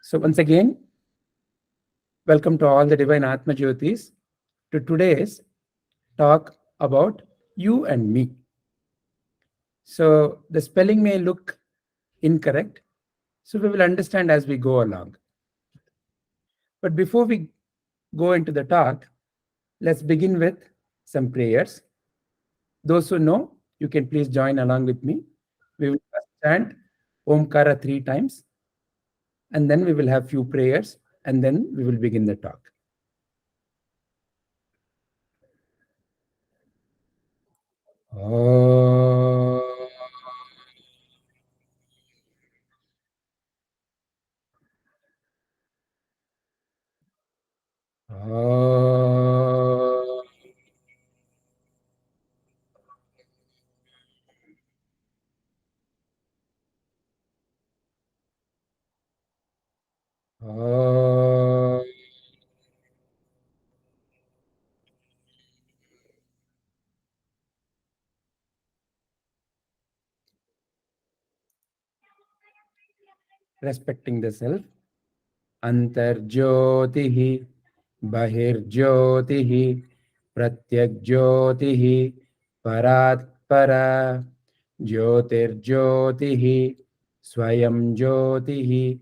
So once again, welcome to all the Divine Atma Jyotis to today's talk about you and me. So the spelling may look incorrect, so we will understand as we go along. But before we go into the talk, let's begin with some prayers. Those who know, you can please join along with me. We will first chant Omkara 3 times, and then we will have few prayers, and then we will begin the talk. Respecting the self. Antarjyotihi, Bahirjyotihi, Pratyakjyotihi, Paratpara, Jyotirjyotihi, Swayam Jyotihi,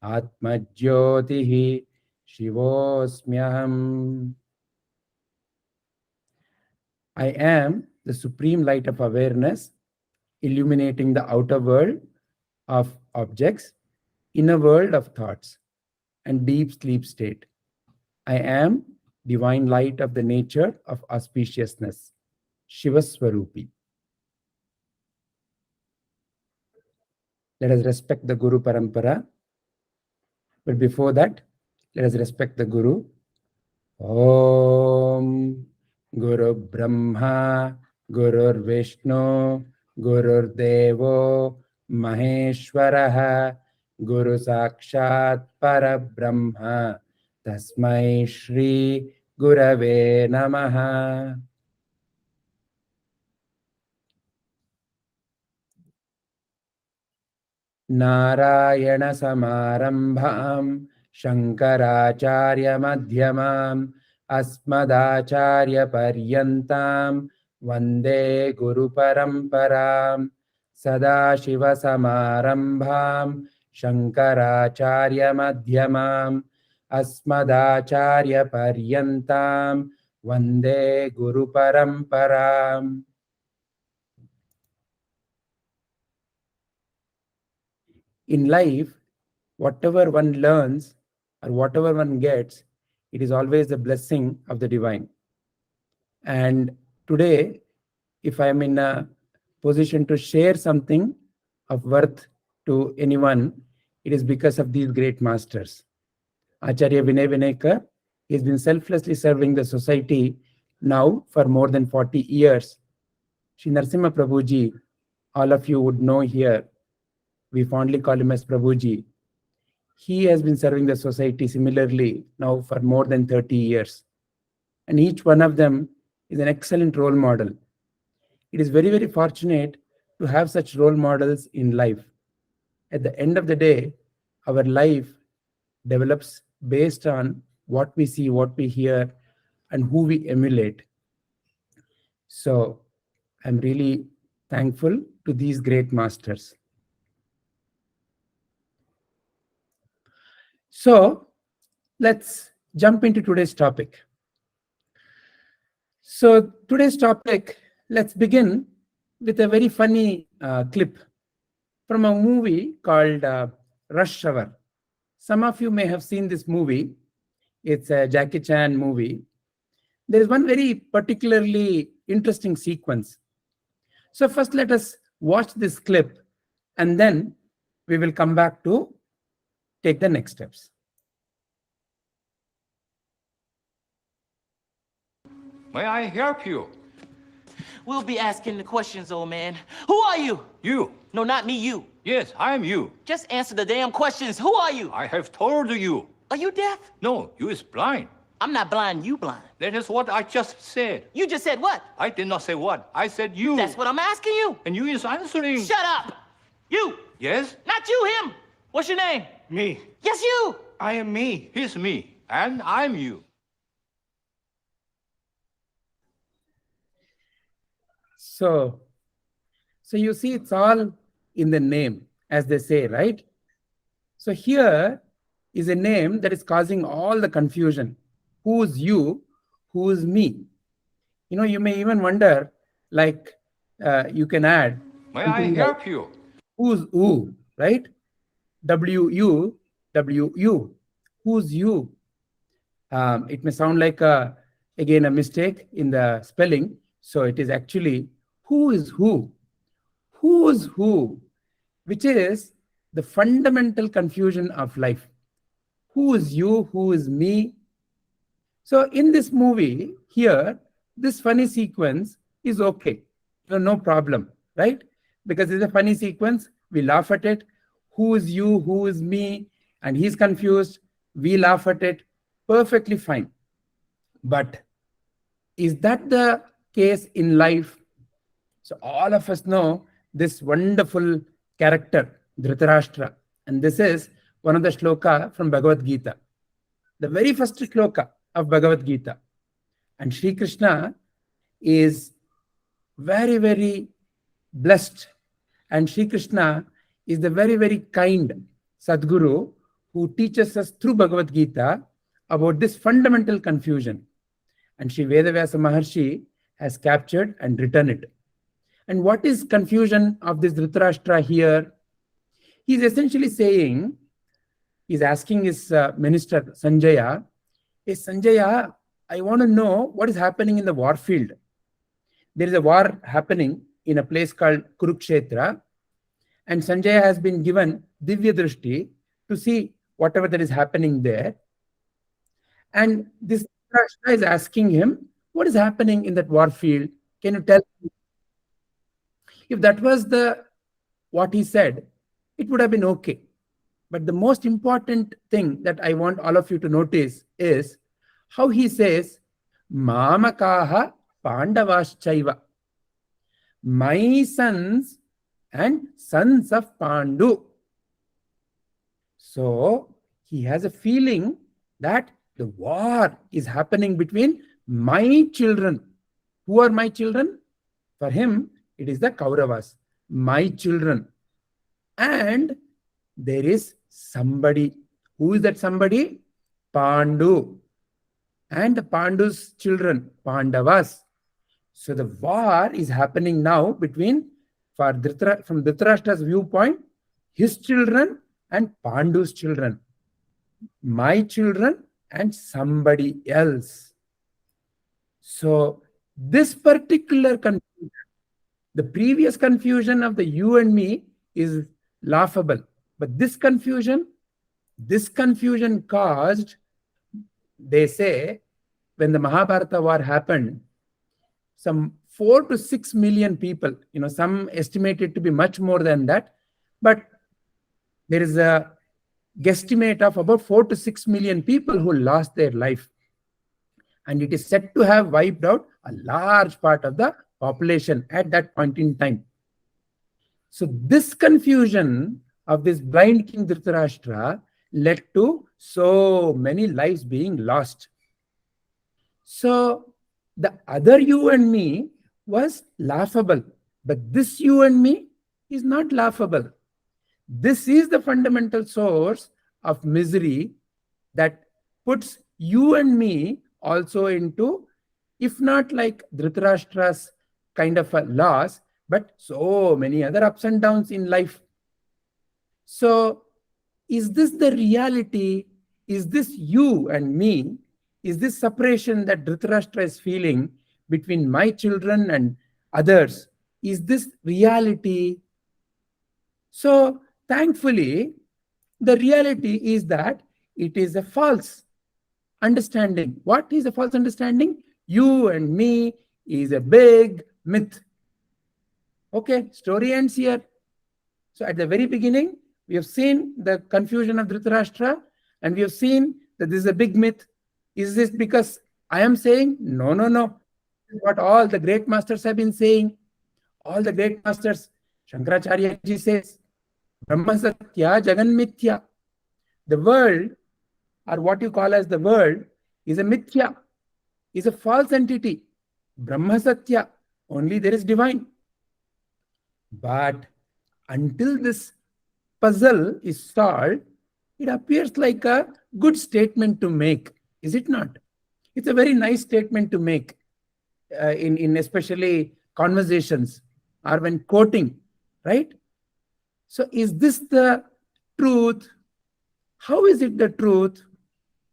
Atmajyotihi, Shivosmyaham. I am the supreme light of awareness, illuminating the outer world of objects, inner world of thoughts, and deep sleep state. I am divine light of the nature of auspiciousness, Shivaswarupi. Let us respect the Guru Parampara. But before that, let us respect the Guru. Om Guru Brahma, Guru Vishnu, Guru Devo, Maheshwaraha, Guru Sakshat Parabrahma, Tasmai Shri Gurave Namaha. Narayana Samarambham Shankaracharya Madhyamam Asmadacharya Paryantam Vande Guru Paramparam Sadashiva Samarambham Shankaracharya Madhyamam Asmadacharya Paryantam Vande Guru Paramparam. In life, whatever one learns or whatever one gets, it is always the blessing of the divine. And today, if I am in a position to share something of worth to anyone, it is because of these great masters. Acharya Vinay Vinayakar has been selflessly serving the society now for more than 40 years. Sri Narasimha Prabhuji, all of you would know here, we fondly call him as Prabhuji. He has been serving the society similarly now for more than 30 years. And each one of them is an excellent role model. It is very, very fortunate to have such role models in life. At the end of the day, our life develops based on what we see, what we hear, and who we emulate. So I'm really thankful to these great masters. So let's jump into today's topic. So today's topic, let's begin with a very funny clip from a movie called Rush Hour. Some of you may have seen this movie. It's a Jackie Chan movie. There is one very particularly interesting sequence. So first let us watch this clip and then we will come back to take the next steps. May I help you? We'll be asking the questions, old man. Who are you? You. No, not me, you. Yes, I am you. Just answer the damn questions. Who are you? I have told you. Are you deaf? No, you is blind. I'm not blind, you blind. That is what I just said. You just said what? I did not say what. I said you. That's what I'm asking you. And you is answering. Shut up. You. Yes? Not you, him. What's your name? Me. Yes, you. I am me. He's me, and I'm you. So you see, it's all in the name, as they say, right? So here is a name that is causing all the confusion. Who's you? Who's me? You may even wonder, like, you can add May I something like, help you? who's who, right? W-U, W-U. Who's you? It may sound like, again, a mistake in the spelling. So it is actually who is who? Who's who? Which is the fundamental confusion of life. Who is you? Who is me? So in this movie here, this funny sequence is okay. No problem, right? Because it's a funny sequence. We laugh at it. Who is you? Who is me? And he's confused. We laugh at it. Perfectly fine. But is that the case in life? So all of us know this wonderful character, Dhritarashtra. And this is one of the shloka from Bhagavadgita. The very first shloka of Bhagavad-Gita. And Sri Krishna is very, very blessed. And Sri Krishna is the very, very kind Sadguru who teaches us through Bhagavad-Gita about this fundamental confusion. And Sri Vedavyasa Maharshi has captured and written it. And what is confusion of this Dhritarashtra here? He's essentially saying, he's asking his minister Sanjaya, hey Sanjaya, I want to know what is happening in the war field. There is a war happening in a place called Kurukshetra, and Sanjaya has been given Divya Drishti to see whatever that is happening there. And this Dhritarashtra is asking him, what is happening in that war field? Can you tell me? If that was what he said, it would have been okay. But the most important thing that I want all of you to notice is how he says, Mamakaha Pandavaschaiva. My sons and sons of Pandu. So he has a feeling that the war is happening between my children. Who are my children? For him, it is the Kauravas, my children. And there is somebody. Who is that somebody? Pandu. And the Pandu's children, Pandavas. So the war is happening now between, from Dhritarashtra's viewpoint, his children and Pandu's children. My children and somebody else. So this particular confusion, the previous confusion of the you and me is laughable. But this confusion caused, they say, when the Mahabharata war happened, some 4 to 6 million people, some estimated to be much more than that, but there is a guesstimate of about 4 to 6 million people who lost their life. And it is said to have wiped out a large part of the population at that point in time. So this confusion of this blind king Dhritarashtra led to so many lives being lost. So the other you and me was laughable, but this you and me is not laughable. This is the fundamental source of misery that puts you and me also into, if not like Dhritarashtra's kind of a loss, but so many other ups and downs in life. So is this the reality? Is this you and me? Is this separation that Dhritarashtra is feeling between my children and others? Is this reality? So thankfully, the reality is that it is a false understanding. What is a false understanding? You and me is a big myth. Okay, story ends here. So at the very beginning, we have seen the confusion of Dhritarashtra, and we have seen that this is a big myth. Is this because I am saying? No, no, no. This is what all the great masters have been saying. All the great masters, Shankaracharya ji says, Brahma Satya Jagan Mithya. The world, or what you call as the world, is a mithya, is a false entity. Brahma Satya, only there is divine. But until this puzzle is solved, it appears like a good statement to make, is it not? It's a very nice statement to make in especially conversations or when quoting, right? So is this the truth? How is it the truth?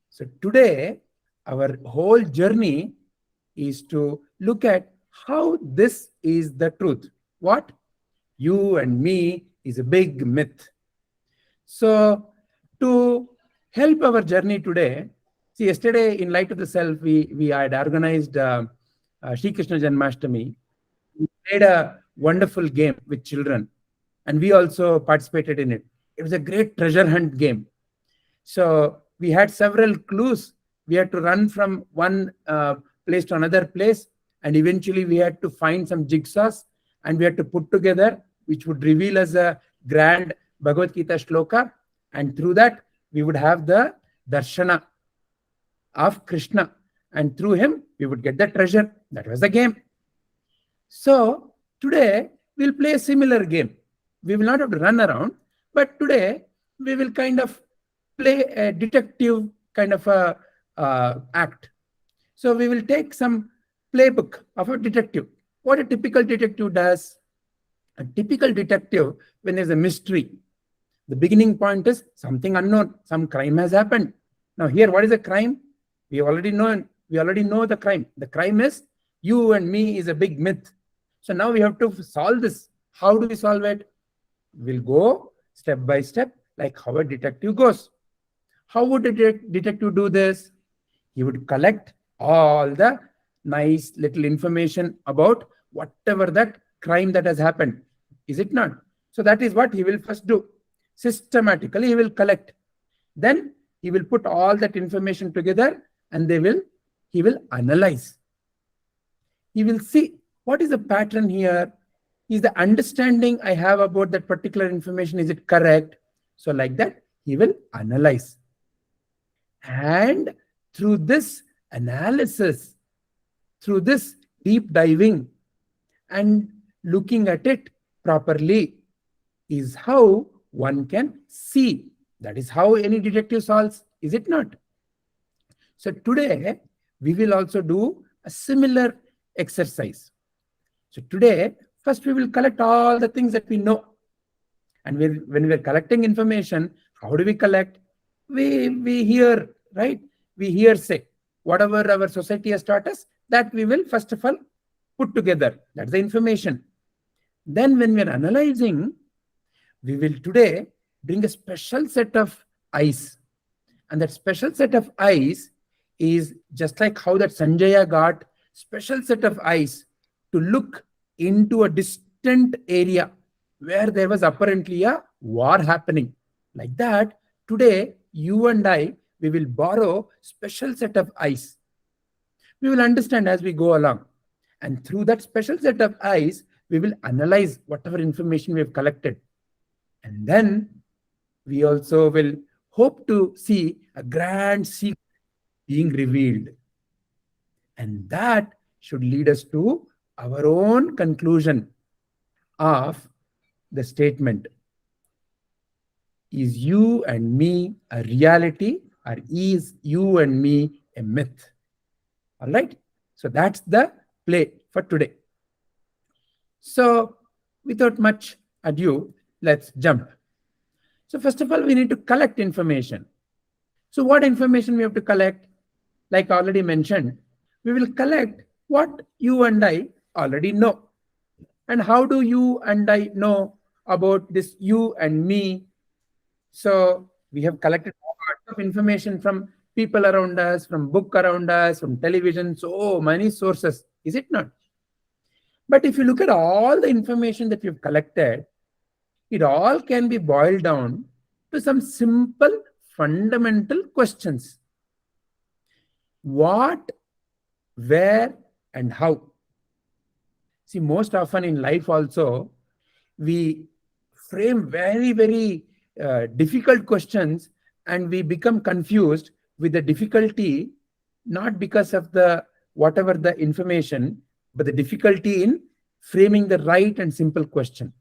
So today, our whole journey is to look at how this is the truth. What? You and me is a big myth. So to help our journey today, see, yesterday in Light of the Self, we had organized Sri Krishna Janmashtami. We played a wonderful game with children, and we also participated in it. It was a great treasure hunt game. So we had several clues. We had to run from one place to another place, and eventually we had to find some jigsaws, and we had to put together, which would reveal us a grand Bhagavadgita shloka, and through that we would have the darshana of Krishna, and through him we would get the treasure. That was the game. So today we'll play a similar game. We will not have to run around, but today we will kind of play a detective kind of a act. So we will take some playbook of a detective. What a typical detective does. A typical detective, when there's a mystery, the beginning point is something unknown. Some crime has happened. Now here, what is a crime? We already know the crime. The crime is you and me is a big myth. So now we have to solve this. How do we solve it? We'll go step by step, like how a detective goes. How would a detective do this? He would collect all the nice little information about whatever that crime that has happened. Is it not? So that is what he will first do. Systematically, he will collect. Then he will put all that information together, and he will analyze. He will see what is the pattern here. Is the understanding I have about that particular information, is it correct? So like that, he will analyze. And through this analysis, through this deep diving and looking at it properly, is how one can see. That is how any detective solves, is it not? So today, we will also do a similar exercise. So today, first we will collect all the things that we know. And when we are collecting information, how do we collect? We hear, right? We hear say, whatever our society has taught us, that we will first of all put together. That's the information. Then when we are analyzing, we will today bring a special set of eyes. And that special set of eyes is just like how that Sanjaya got special set of eyes to look into a distant area where there was apparently a war happening. Like that, today, you and I, we will borrow special set of eyes. We will understand as we go along. And through that special set of eyes, we will analyze whatever information we have collected. And then we also will hope to see a grand secret being revealed. And that should lead us to our own conclusion of the statement. Is you and me a reality, or is you and me a myth? All right. So that's the play for today. So without much ado, let's jump. So first of all, we need to collect information. So what information we have to collect? Like I already mentioned, we will collect what you and I already know. And how do you and I know about this you and me? So we have collected lots of information from people around us, from book around us, from television, so many sources, is it not? But if you look at all the information that you've collected, it all can be boiled down to some simple fundamental questions. What, where, and how? See, most often in life also, we frame very, very difficult questions, and we become confused with the difficulty, not because of the whatever the information, but the difficulty in framing the right and simple question.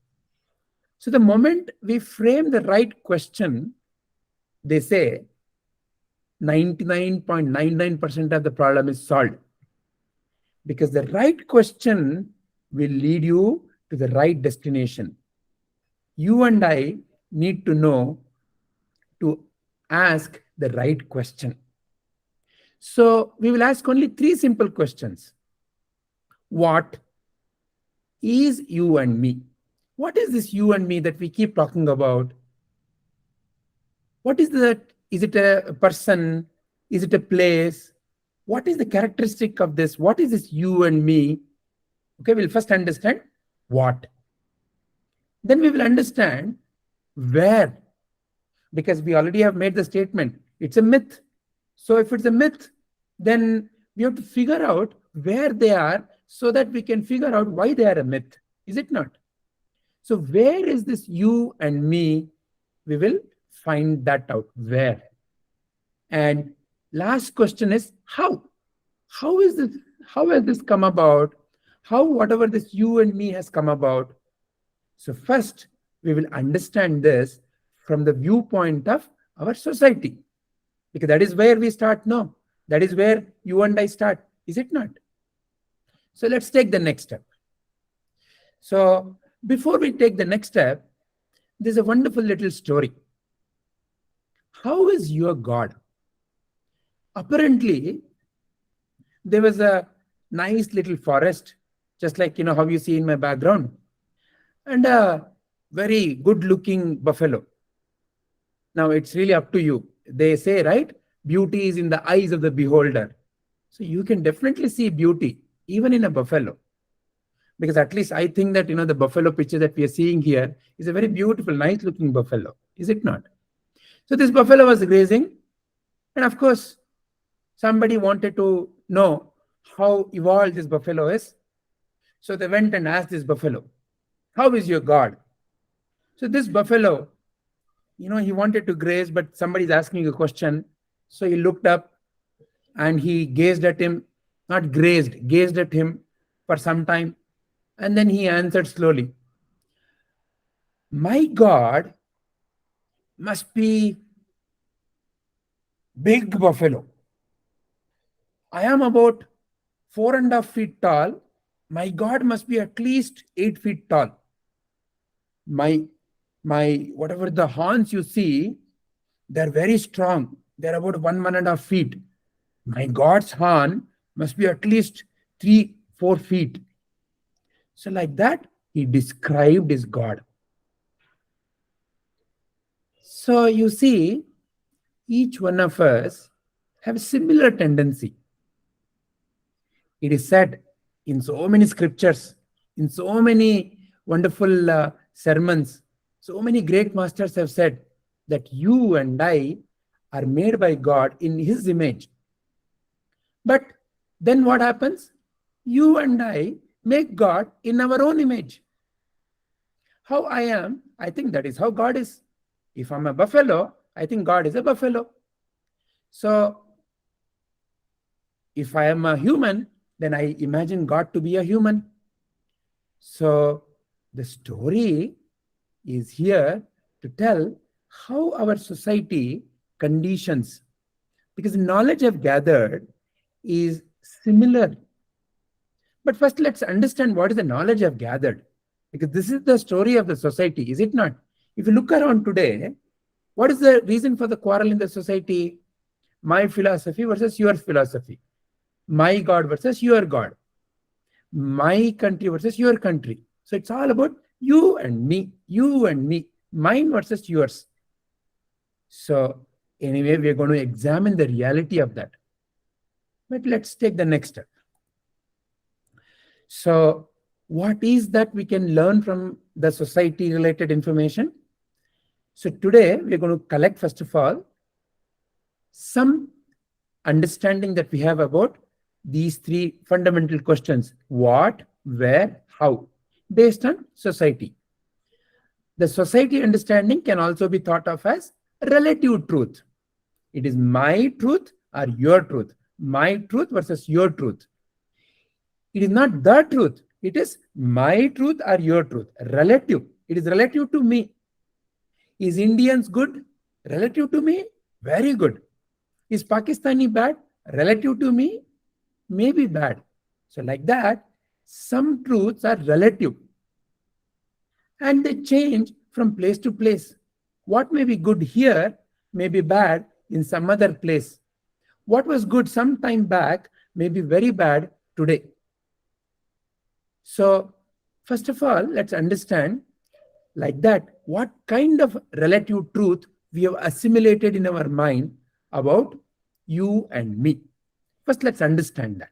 So the moment we frame the right question, they say 99.99% of the problem is solved, because the right question will lead you to the right destination. You and I need to know to ask the right question. So we will ask only 3 simple questions. What is you and me? What is this you and me that we keep talking about? What is that? Is it a person? Is it a place? What is the characteristic of this? What is this you and me? Okay, we'll first understand what. Then we will understand where, because we already have made the statement, it's a myth. So if it's a myth, then we have to figure out where they are so that we can figure out why they are a myth. Is it not? So where is this you and me? We will find that out. Where? And last question is how? How is this? How has this come about? How whatever this you and me has come about? So first, we will understand this from the viewpoint of our society, because that is where we start now. That is where you and I start. Is it not? So let's take the next step. So before we take the next step, there's a wonderful little story. How is your God? Apparently, there was a nice little forest, just like how you see in my background, and a very good looking buffalo. Now it's really up to you. They say, right? Beauty is in the eyes of the beholder. So you can definitely see beauty even in a buffalo. Because at least I think that, the buffalo picture that we are seeing here is a very beautiful, nice looking buffalo. Is it not? So this buffalo was grazing. And of course, somebody wanted to know how evolved this buffalo is. So they went and asked this buffalo, how is your God? So this buffalo, he wanted to graze, but somebody's asking a question. So he looked up and he gazed at him, not grazed, gazed at him for some time. And then he answered slowly, my God must be big buffalo. I am about 4.5 feet tall. My God must be at least 8 feet tall. My whatever the horns you see, they're very strong. They're about 1.5 feet. My God's horn must be at least 3-4 feet. So like that, he described his God. So you see, each one of us have a similar tendency. It is said in so many scriptures, in so many wonderful sermons, so many great masters have said that you and I are made by God in his image. But then what happens? You and I make God in our own image. How I am, I think that is how God is. If I'm a buffalo, I think God is a buffalo. So if I am a human, then I imagine God to be a human. So the story is here to tell how our society conditions, because the knowledge I've gathered is similar. But first, let's understand what is the knowledge I've gathered, because this is the story of the society, is it not? If you look around today, what is the reason for the quarrel in the society? My philosophy versus your philosophy. My God versus your God. My country versus your country. So it's all about you and me, mine versus yours. So anyway, we are going to examine the reality of that. But let's take the next step. So what is that we can learn from the society related information? So today we're going to collect, first of all, some understanding that we have about these 3 fundamental questions: what, where, how, based on society. The society understanding can also be thought of as relative truth. It is my truth or your truth. My truth versus your truth. It is not the truth. It is my truth or your truth. Relative. It is relative to me. Is Indians good? Relative to me, very good. Is Pakistani bad? Relative to me, maybe bad. So like that, some truths are relative and they change from place to place. What may be good here may be bad in some other place. What was good some time back may be very bad today. So first of all, let's understand like that what kind of relative truth we have assimilated in our mind about you and me. First, let's understand that.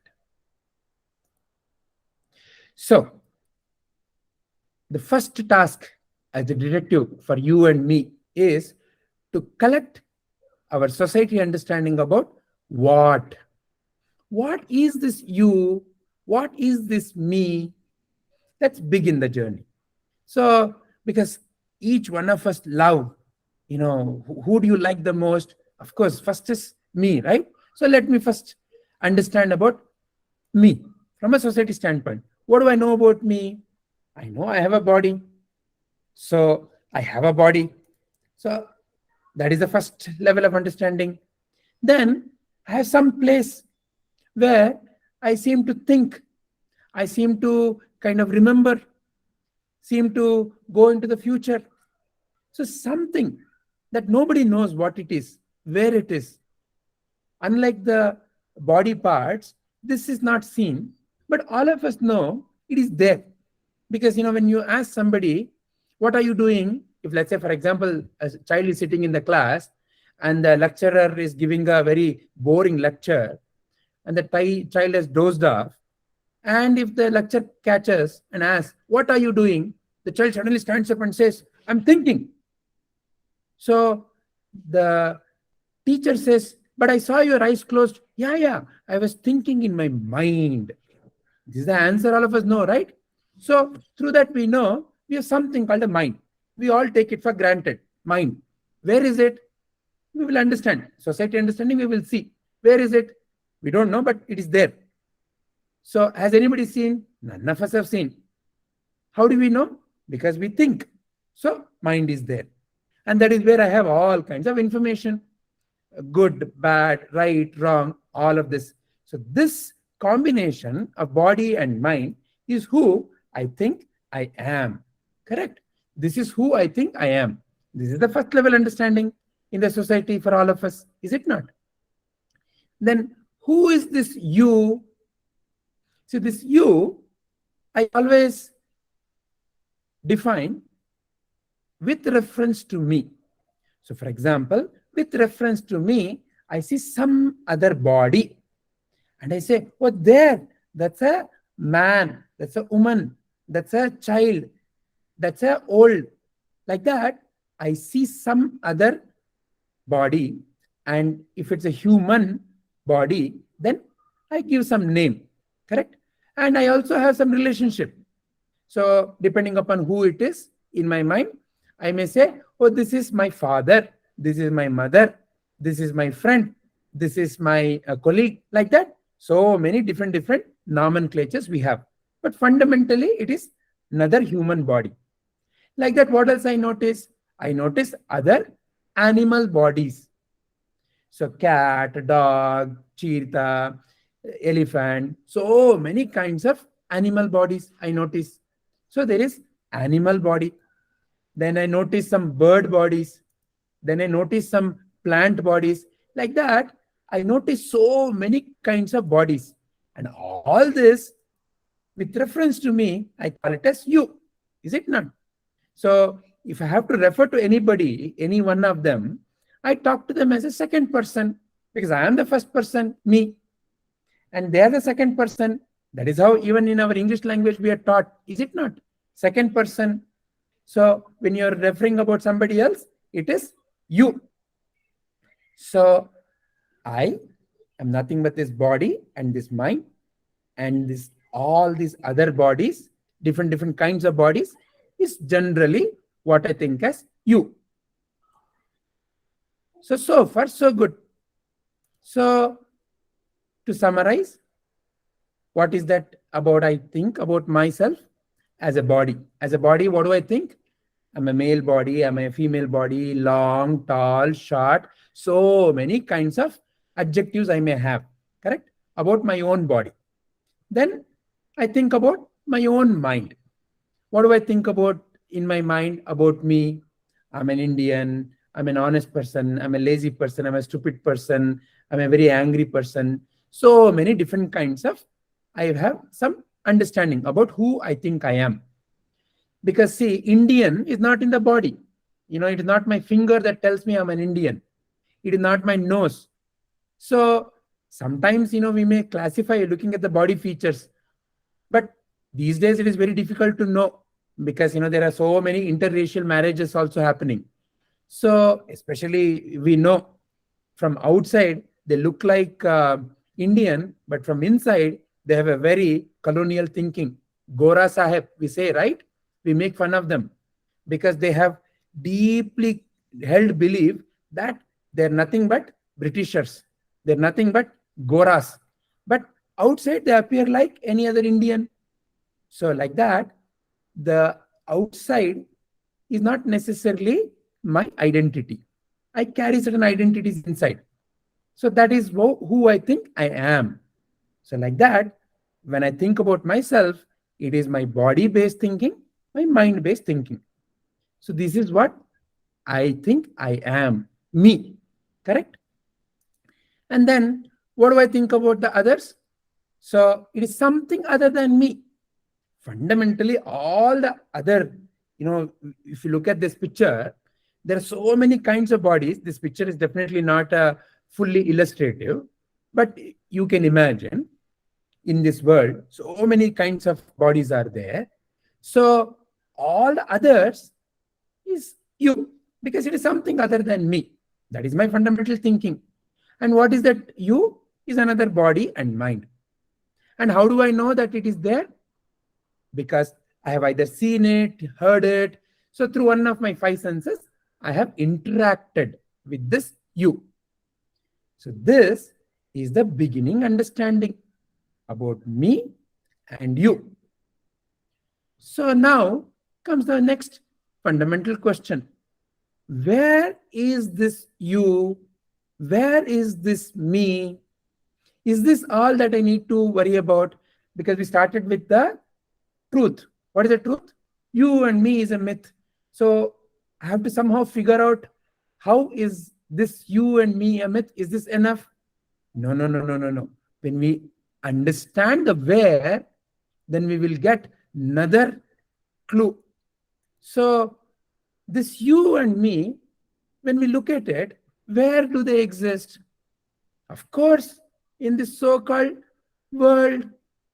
So the first task as a detective for you and me is to collect our society understanding about what is this you, what is this me. Let's begin the journey. So because each one of us love, who do you like the most? Of course, first is me, right? So let me first understand about me from a society standpoint. What do I know about me? I know I have a body. So I have a body. So that is the first level of understanding. Then I have some place where I seem to think, I seem to kind of remember, seem to go into the future. So something that nobody knows what it is, where it is. Unlike the body parts, this is not seen, but all of us know it is there. Because when you ask somebody, what are you doing? If let's say, for example, a child is sitting in the class and the lecturer is giving a very boring lecture and the child has dozed off, and if the lecturer catches and asks, what are you doing? The child suddenly stands up and says, I'm thinking. So the teacher says, but I saw your eyes closed. Yeah, I was thinking in my mind. This is the answer all of us know, right? So through that we know we have something called a mind. We all take it for granted. Mind. Where is it? We will understand. Society understanding, we will see. Where is it? We don't know, but it is there. So has anybody seen? None of us have seen. How do we know? Because we think. So mind is there. And that is where I have all kinds of information. Good, bad, right, wrong, all of this. So this combination of body and mind is who I think I am. Correct? This is who I think I am. This is the first level understanding in the society for all of us. Is it not? Then who is this you? So this you, I always define with reference to me. So for example, with reference to me, I see some other body and I say, oh, there, that's a man, that's a woman, that's a child, that's a old. Like that, I see some other body, and if it's a human body, then I give some name, correct? And I also have some relationship. So depending upon who it is in my mind, I may say, oh, this is my father, this is my mother, this is my friend, this is my colleague, like that. So many different nomenclatures we have. But fundamentally, it is another human body. Like that, what else I notice? I notice other animal bodies. So cat, dog, cheetah, elephant, so many kinds of animal bodies I notice. So there is animal body. Then I notice some bird bodies. Then I notice some plant bodies. Like that, I notice so many kinds of bodies. And all this, with reference to me, I call it as you. Is it not? So if I have to refer to anybody, any one of them, I talk to them as a second person because I am the first person, me. And they are the second person. That is how even in our English language we are taught. Is it not? Second person. So when you're referring about somebody else, it is you. So I am nothing but this body and this mind and all these other bodies, different kinds of bodies, is generally what I think as you. So far, so good. So, to summarize, what is that about I think about myself as a body? As a body, what do I think? I'm a male body, I'm a female body, long, tall, short, so many kinds of adjectives I may have, correct? About my own body. Then I think about my own mind. What do I think about in my mind about me? I'm an Indian, I'm an honest person, I'm a lazy person, I'm a stupid person, I'm a very angry person. So many different kinds of, I have some understanding about who I think I am. Because see, Indian is not in the body. It is not my finger that tells me I'm an Indian. It is not my nose. So sometimes, we may classify looking at the body features. But these days it is very difficult to know because, there are so many interracial marriages also happening. So especially we know from outside, they look like Indian, but from inside, they have a very colonial thinking. Gora Sahib, we say, right? We make fun of them because they have deeply held belief that they're nothing but Britishers. They're nothing but Goras. But outside, they appear like any other Indian. So like that, the outside is not necessarily my identity. I carry certain identities inside. So that is who I think I am. So like that, when I think about myself, it is my body-based thinking, my mind-based thinking. So this is what I think I am, me, correct? And then what do I think about the others? So it is something other than me. Fundamentally, all the other, if you look at this picture, there are so many kinds of bodies. This picture is definitely not fully illustrative, but you can imagine in this world, so many kinds of bodies are there. So all the others is you, because it is something other than me. That is my fundamental thinking. And what is that you? Is another body and mind. And how do I know that it is there? Because I have either seen it, heard it. So through one of my five senses, I have interacted with this you. So this is the beginning understanding about me and you. So now comes the next fundamental question. Where is this you? Where is this me? Is this all that I need to worry about? Because we started with the truth. What is the truth? You and me is a myth. So I have to somehow figure out, how is this you and me a myth? Is this enough? No. When we understand the where, then we will get another clue. So this you and me, when we look at it, where do they exist? Of course, in this so-called world.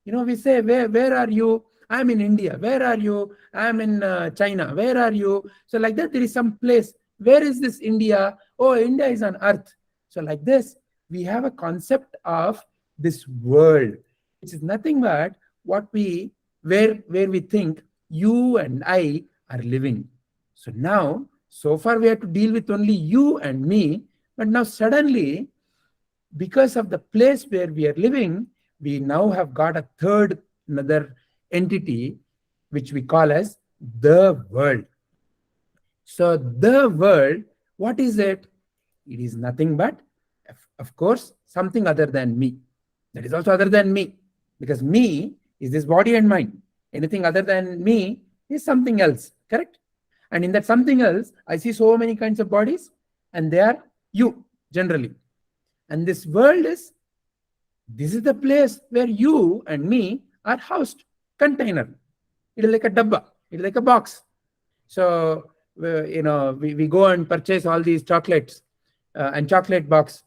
We say, where are you? I'm in India. Where are you? I'm in China. Where are you? So like that, there is some place. Where is this India? Oh, India is on earth. So like this, we have a concept of this world, which is nothing but where we think you and I are living. So now, so far we have to deal with only you and me, but now suddenly, because of the place where we are living, we now have got another entity, which we call as the world. So the world, what is it? It is nothing but, of course, something other than me. That is also other than me, because me is this body and mind. Anything other than me is something else, correct? And in that something else, I see so many kinds of bodies, and they are you, generally. And this world this is the place where you and me are housed, container. It is like a dabba, it is like a box. So, we go and purchase all these chocolates and chocolate box.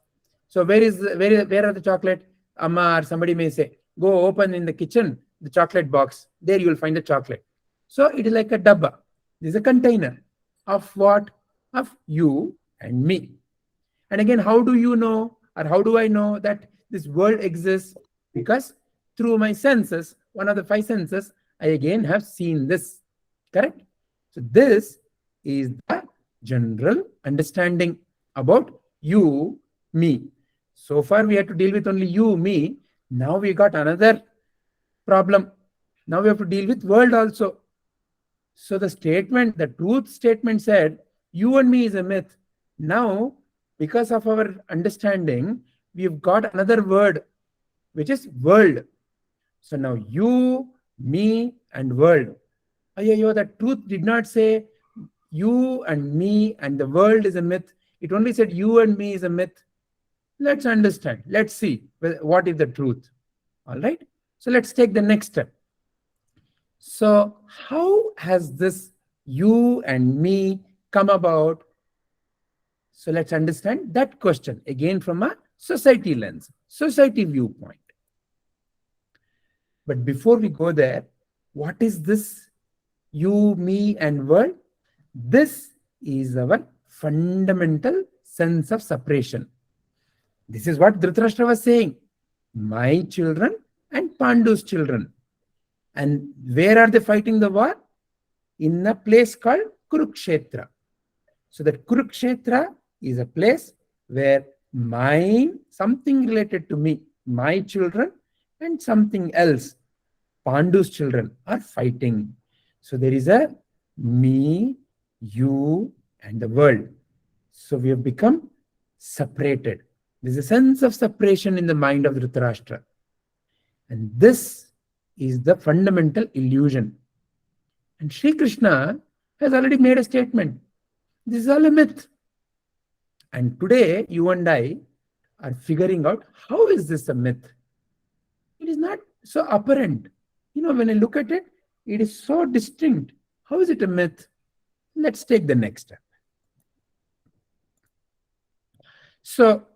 So where are the chocolate? Amma or somebody may say, go open in the kitchen, the chocolate box. There you will find the chocolate. So it is like a dabba. This is a container of what? Of you and me. And again, how do you know, or how do I know that this world exists? Because through my senses, one of the five senses, I again have seen this, correct? So this is the general understanding about you, me. So far, we had to deal with only you, me. Now we got another problem. Now we have to deal with world also. So the statement, the truth statement said, you and me is a myth. Now, because of our understanding, we've got another word, which is world. So now you, me, and world. Ayyo, the truth did not say you and me and the world is a myth. It only said you and me is a myth. Let's understand. Let's see what is the truth. All right. So let's take the next step. So how has this you and me come about? So let's understand that question again from a society lens, society viewpoint. But before we go there, what is this you, me, and world? This is our fundamental sense of separation. This is what Dhritarashtra was saying. My children and Pandu's children. And where are they fighting the war? In a place called Kurukshetra. So that Kurukshetra is a place where mine, something related to me, my children, and something else, Pandu's children, are fighting. So there is a me, you, and the world. So we have become separated. There's a sense of separation in the mind of Dhritarashtra. And this is the fundamental illusion. And Sri Krishna has already made a statement. This is all a myth. And today, you and I are figuring out how is this a myth? It is not so apparent. When I look at it, it is so distinct. How is it a myth? Let's take the next step. So,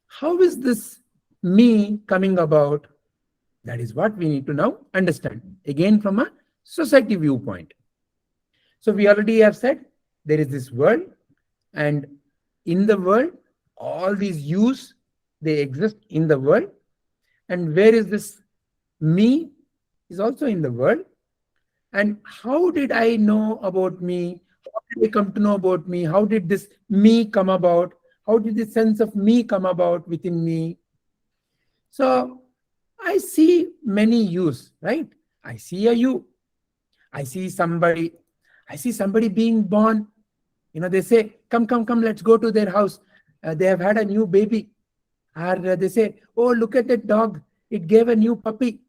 how is this me coming about? That is what we need to now understand. Again, from a society viewpoint. So we already have said there is this world, and in the world, all these yous, they exist in the world. And where is this me? Is also in the world. And how did I know about me? How did I come to know about me? How did this me come about? How did the sense of me come about within me? So I see many yous, right? I see a you. I see somebody being born. They say, come, let's go to their house. They have had a new baby. Or they say, oh, look at that dog. It gave a new puppy.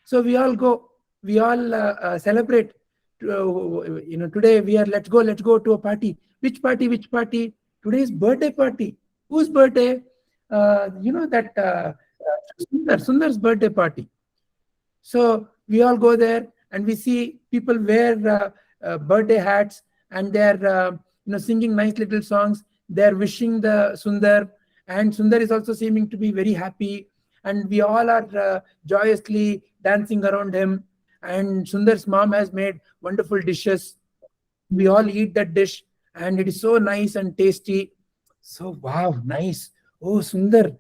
So we all go. We all celebrate. Today let's go to a party. Which party? Today's birthday party. Whose birthday? Sundar's birthday party. So we all go there and we see people wear birthday hats and they're singing nice little songs. They're wishing the Sundar, and Sundar is also seeming to be very happy. And we all are joyously dancing around him. And Sundar's mom has made wonderful dishes. We all eat that dish and it is so nice and tasty. So, wow, nice. Oh, Sundar,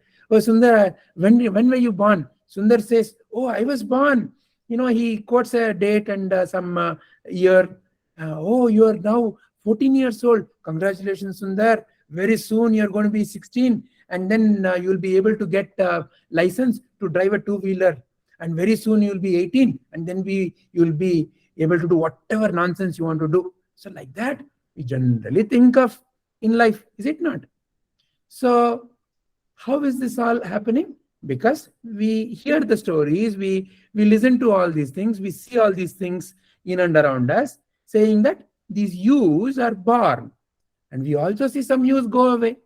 when were you born? Sundar says, oh, I was born. He quotes a date and some year. Oh, you are now 14 years old. Congratulations, Sundar. Very soon you're going to be 16 and then you'll be able to get a license to drive a two-wheeler. And very soon you'll be 18 and then you'll be able to do whatever nonsense you want to do. So like that, we generally think of in life, is it not? So how is this all happening? Because we hear the stories, we listen to all these things, we see all these things in and around us, saying that these yous are born. And we also see some yous go away.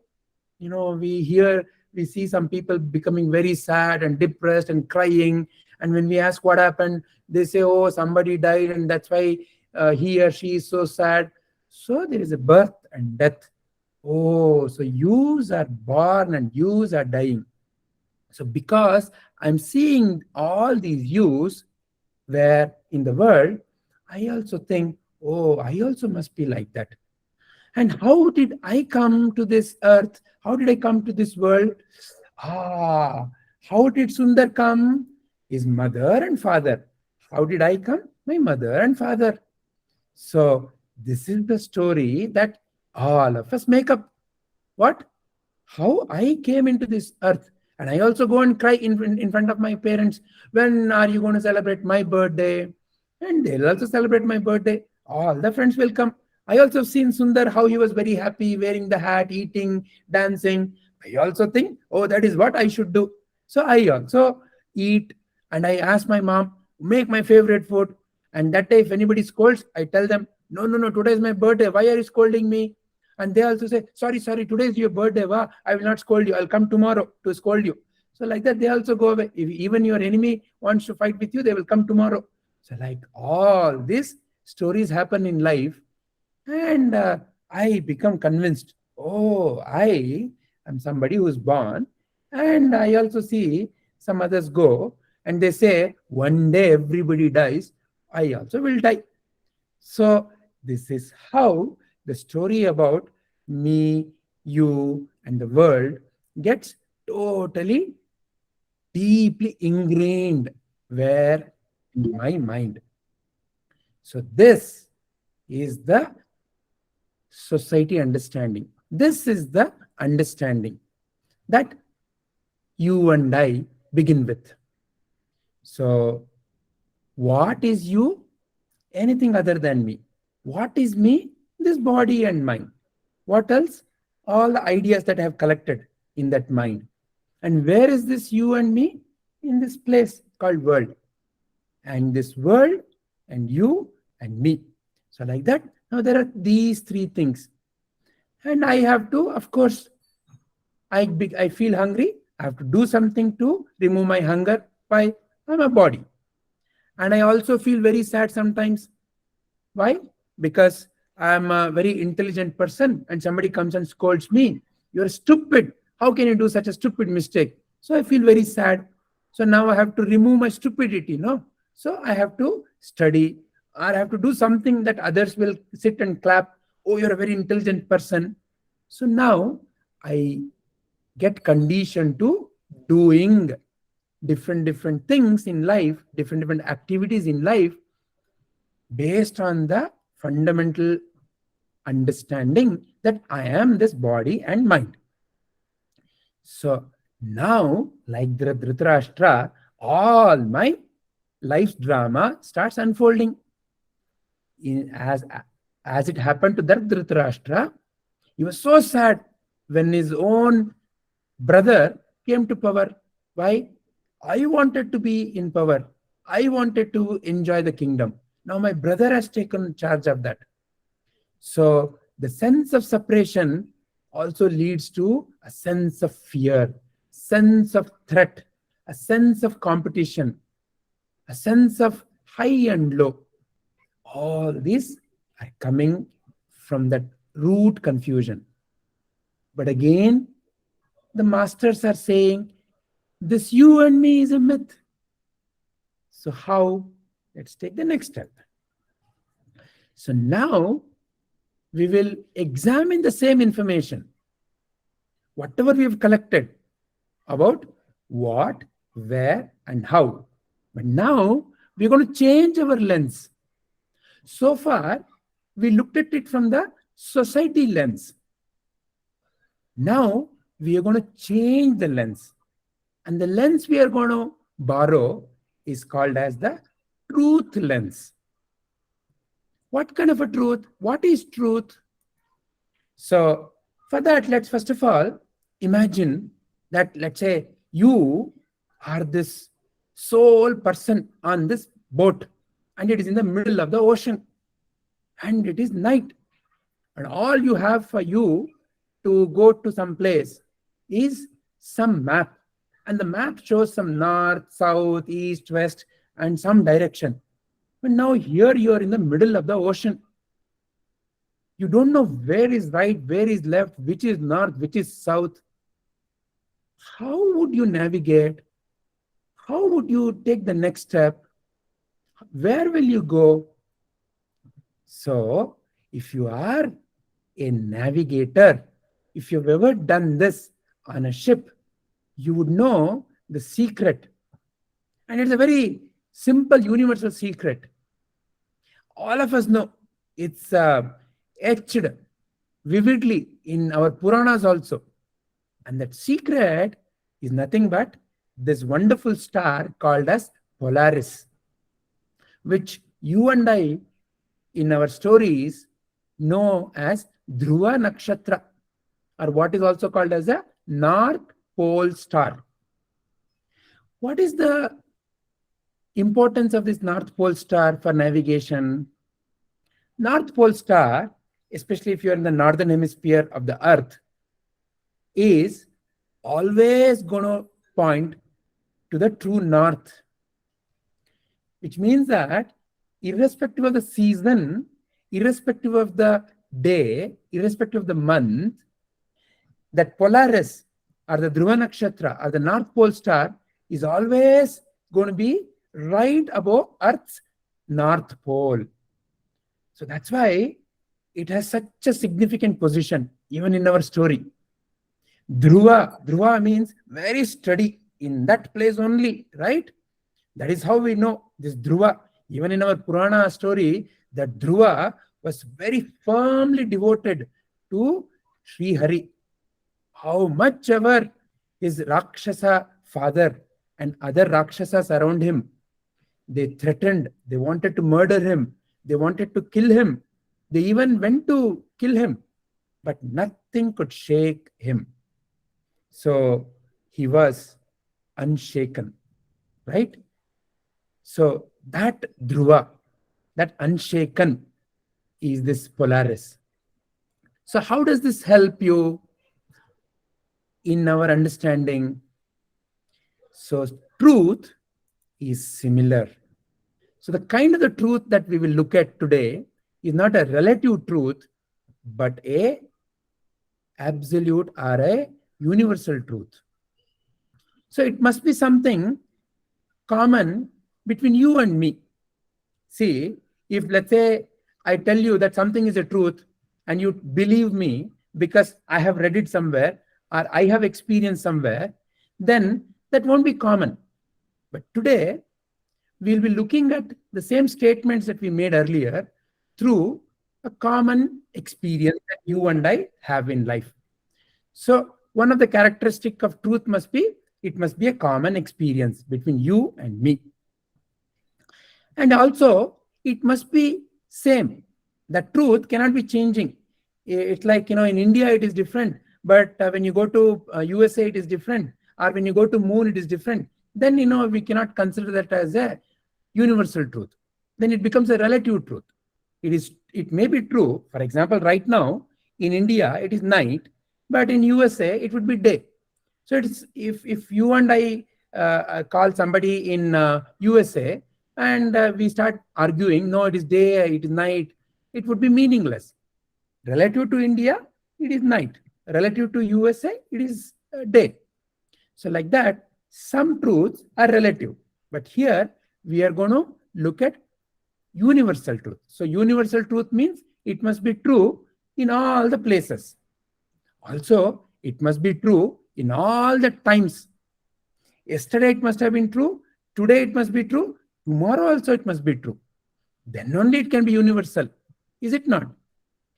We see some people becoming very sad and depressed and crying. And when we ask what happened, they say, oh, somebody died and that's why he or she is so sad. So there is a birth and death. Oh, so yous are born and yous are dying. So because I'm seeing all these yous where in the world, I also think, oh, I also must be like that. And how did I come to this earth? How did I come to this world? How did Sundar come? His mother and father. How did I come? My mother and father. So This is the story that all of us make up. What? How I came into this earth. And I also go and cry in front of my parents. When are you going to celebrate my birthday? And they'll also celebrate my birthday. All the friends will come. I also seen Sundar, how he was very happy, wearing the hat, eating, dancing. I also think, oh, that is what I should do. So I also eat, and I ask my mom, make my favorite food. And that day, if anybody scolds, I tell them, no, no, no, today is my birthday. Why are you scolding me? And they also say, sorry, sorry, today is your birthday. Wow, I will not scold you. I'll come tomorrow to scold you. So like that, they also go away. If even your enemy wants to fight with you, they will come tomorrow. So like all these stories happen in life. And I become convinced, oh, I am somebody who's born. And I also see some others go and they say, one day everybody dies. I also will die. So this is how the story about me, you, and the world gets totally deeply ingrained where in my mind. So this is the society understanding. This is the understanding that you and I begin with. So what is you? Anything other than me. What is me? This body and mind. What else? All the ideas that I have collected in that mind. And where is this you and me? In this place called world. And this world and you and me. So like that, now there are these three things. And I have to, of course, I feel hungry. I have to do something to remove my hunger by my body. And I also feel very sad sometimes. Why? Because I'm a very intelligent person and somebody comes and scolds me. You're stupid. How can you do such a stupid mistake? So I feel very sad. So now I have to remove my stupidity, no? So I have to study or I have to do something that others will sit and clap. Oh, you're a very intelligent person. So now I get conditioned to doing different things in life, different activities in life based on the fundamental understanding that I am this body and mind. So now, like Dhritarashtra, all my life's drama starts unfolding. As it happened to Dhritarashtra, he was so sad when his own brother came to power. Why? I wanted to be in power. I wanted to enjoy the kingdom. Now my brother has taken charge of that. So the sense of separation also leads to a sense of fear, sense of threat, a sense of competition, a sense of high and low. All these are coming from that root confusion. But again, the masters are saying, this you and me is a myth. So how? Let's take the next step. So now we will examine the same information, whatever we have collected about what, where, and how. But now we're going to change our lens. So far, we looked at it from the society lens. Now we are going to change the lens. And the lens we are going to borrow is called as the truth lens. What kind of a truth? What is truth? So for that, let's first of all imagine that, let's say, you are this sole person on this boat and it is in the middle of the ocean and it is night. And all you have for you to go to some place is some map. And the map shows some north, south, east, west, and some direction. But now here you are in the middle of the ocean. You don't know where is right, where is left, which is north, which is south. How would you navigate? How would you take the next step? Where will you go? So, if you are a navigator, if you've ever done this on a ship, you would know the secret. And it's a very simple, universal secret. All of us know It's etched vividly in our Puranas also. And that secret is nothing but this wonderful star called as Polaris, which you and I in our stories know as Dhruva Nakshatra, or what is also called as a North Pole star. What is the importance of this North Pole star for navigation? North Pole star, especially if you're in the northern hemisphere of the Earth, is always going to point to the true north, which means that irrespective of the season, irrespective of the day, irrespective of the month, that Polaris or the Dhruva Nakshatra or the North Pole star is always going to be right above Earth's North Pole. So that's why it has such a significant position even in our story. Dhruva means very steady in that place only, right? That is how we know this Dhruva. Even in our Purana story, that Dhruva was very firmly devoted to Sri Hari. How much ever his Rakshasa father and other Rakshasas around him, they threatened, they wanted to murder him, they wanted to kill him. They even went to kill him, but nothing could shake him. So he was unshaken, right? So that Dhruva, that unshaken, is this Polaris. So how does this help you in our understanding? So truth is similar. So the kind of the truth that we will look at today is not a relative truth, but a absolute or a universal truth. So it must be something common between you and me. See, if let's say I tell you that something is a truth and you believe me because I have read it somewhere or I have experienced somewhere, then that won't be common. But today, we'll be looking at the same statements that we made earlier through a common experience that you and I have in life. So one of the characteristics of truth must be, it must be a common experience between you and me. And also, it must be same. The truth cannot be changing. It's like, in India, it is different. But when you go to USA, it is different. Or when you go to moon, it is different. Then, we cannot consider that as a universal truth. Then it becomes a relative truth. It may be true. For example, right now, in India, it is night. But in USA, it would be day. So it's if you and I call somebody in USA and we start arguing, no, it is day, it is night, it would be meaningless. Relative to India, it is night. Relative to USA, it is day. So like that, some truths are relative. But here, we are going to look at universal truth. So universal truth means it must be true in all the places. Also, it must be true in all the times. Yesterday it must have been true. Today it must be true. Tomorrow also it must be true. Then only it can be universal. Is it not?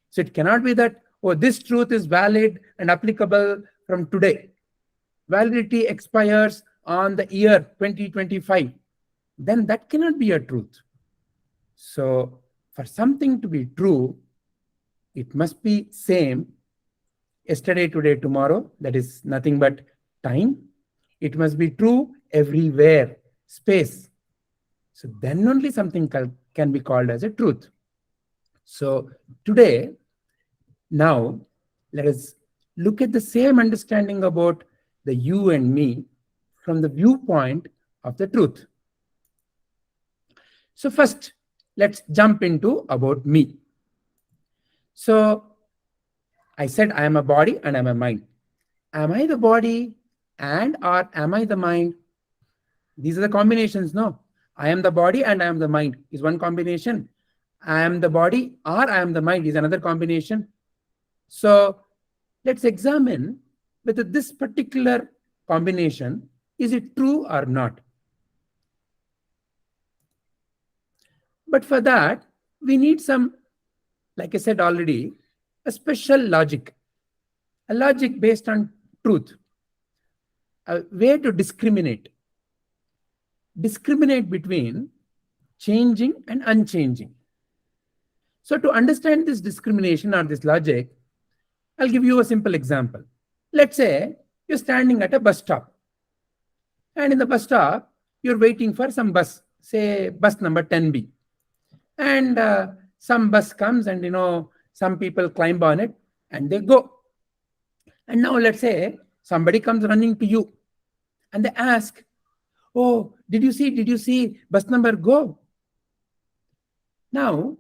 So it cannot be that, oh, this truth is valid and applicable from today. Validity expires on the year 2025. Then that cannot be a truth. So for something to be true, it must be same yesterday, today, tomorrow. That is nothing but time. It must be true everywhere, space. So then only something can be called as a truth. So today, now, let us look at the same understanding about the you and me from the viewpoint of the truth. So first, let's jump into about me. So I said I am a body and I am a mind. Am I the body and or am I the mind? These are the combinations, no? I am the body and I am the mind is one combination. I am the body or I am the mind is another combination. So let's examine whether this particular combination, is it true or not? But for that, we need some like I said already, a special logic, a logic based on truth, a way to discriminate between changing and unchanging. So to understand this discrimination or this logic, I'll give you a simple example. Let's say you're standing at a bus stop, and in the bus stop, you're waiting for some bus, say bus number 10B. And some bus comes and, some people climb on it and they go. And now let's say somebody comes running to you and they ask, oh, did you see bus number go? Now,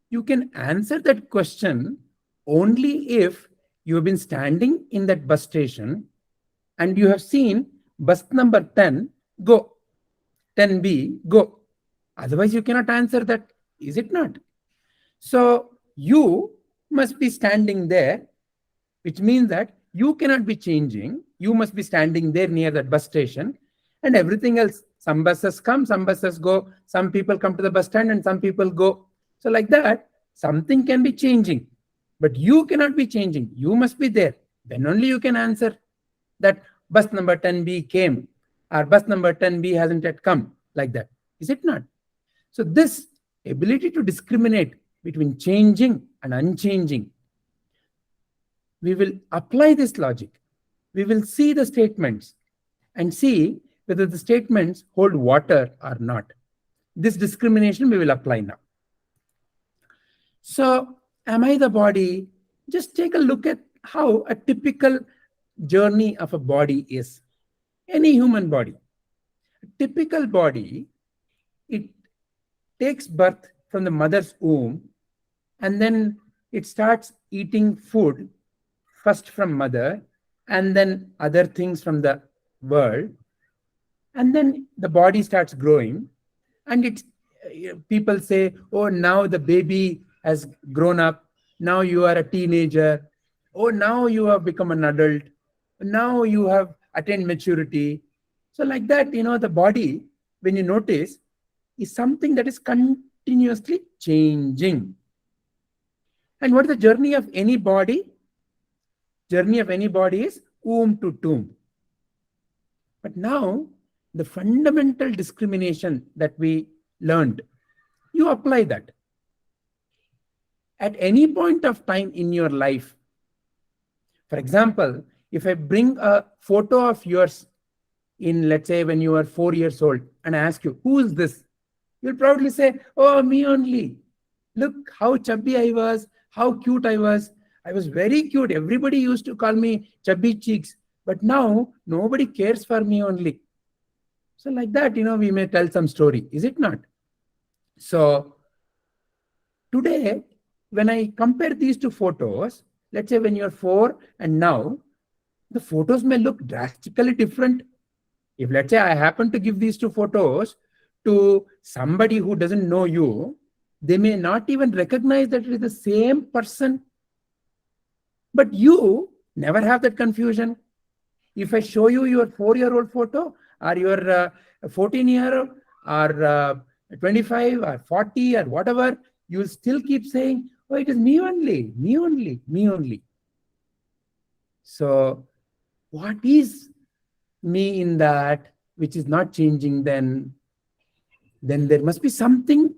you can answer that question only if you have been standing in that bus station and you have seen bus number 10 go, 10B go. Otherwise, you cannot answer that, is it not? So, you must be standing there, which means that you cannot be changing. You must be standing there near that bus station, and everything else. Some buses come, some buses go. Some people come to the bus stand and some people go. So like that, something can be changing, but you cannot be changing. You must be there. Then only you can answer that bus number 10B came or bus number 10B hasn't yet come, like that. Is it not? So this ability to discriminate between changing and unchanging, we will apply this logic. We will see the statements and see whether the statements hold water or not. This discrimination we will apply now. So, am I the body? Just take a look at how a typical journey of a body is. Any human body. A typical body, it takes birth from the mother's womb and then it starts eating food, first from mother and then other things from the world. And then the body starts growing and it's, people say, oh, now the baby has grown up. Now you are a teenager. Oh, now you have become an adult. Now you have attained maturity. So like that, the body, when you notice, is something that is continuously changing. And what is the journey of any body? Journey of any body is womb to tomb. But now, the fundamental discrimination that we learned, you apply that. At any point of time in your life, for example, if I bring a photo of yours in, let's say, when you are 4 years old, and I ask you, who is this? You'll probably say, oh, me only. Look how chubby I was, how cute I was. I was very cute. Everybody used to call me chubby cheeks. But now, nobody cares for me only. So like that, we may tell some story. Is it not? So today, when I compare these two photos, let's say when you're 4 and now, the photos may look drastically different. If let's say I happen to give these two photos to somebody who doesn't know you, they may not even recognize that it is the same person. But you never have that confusion. If I show you your 4-year-old photo or your 14-year or 25 or 40 or whatever, you'll still keep saying, oh, it is me only, me only, me only. So what is me in that which is not changing then there must be something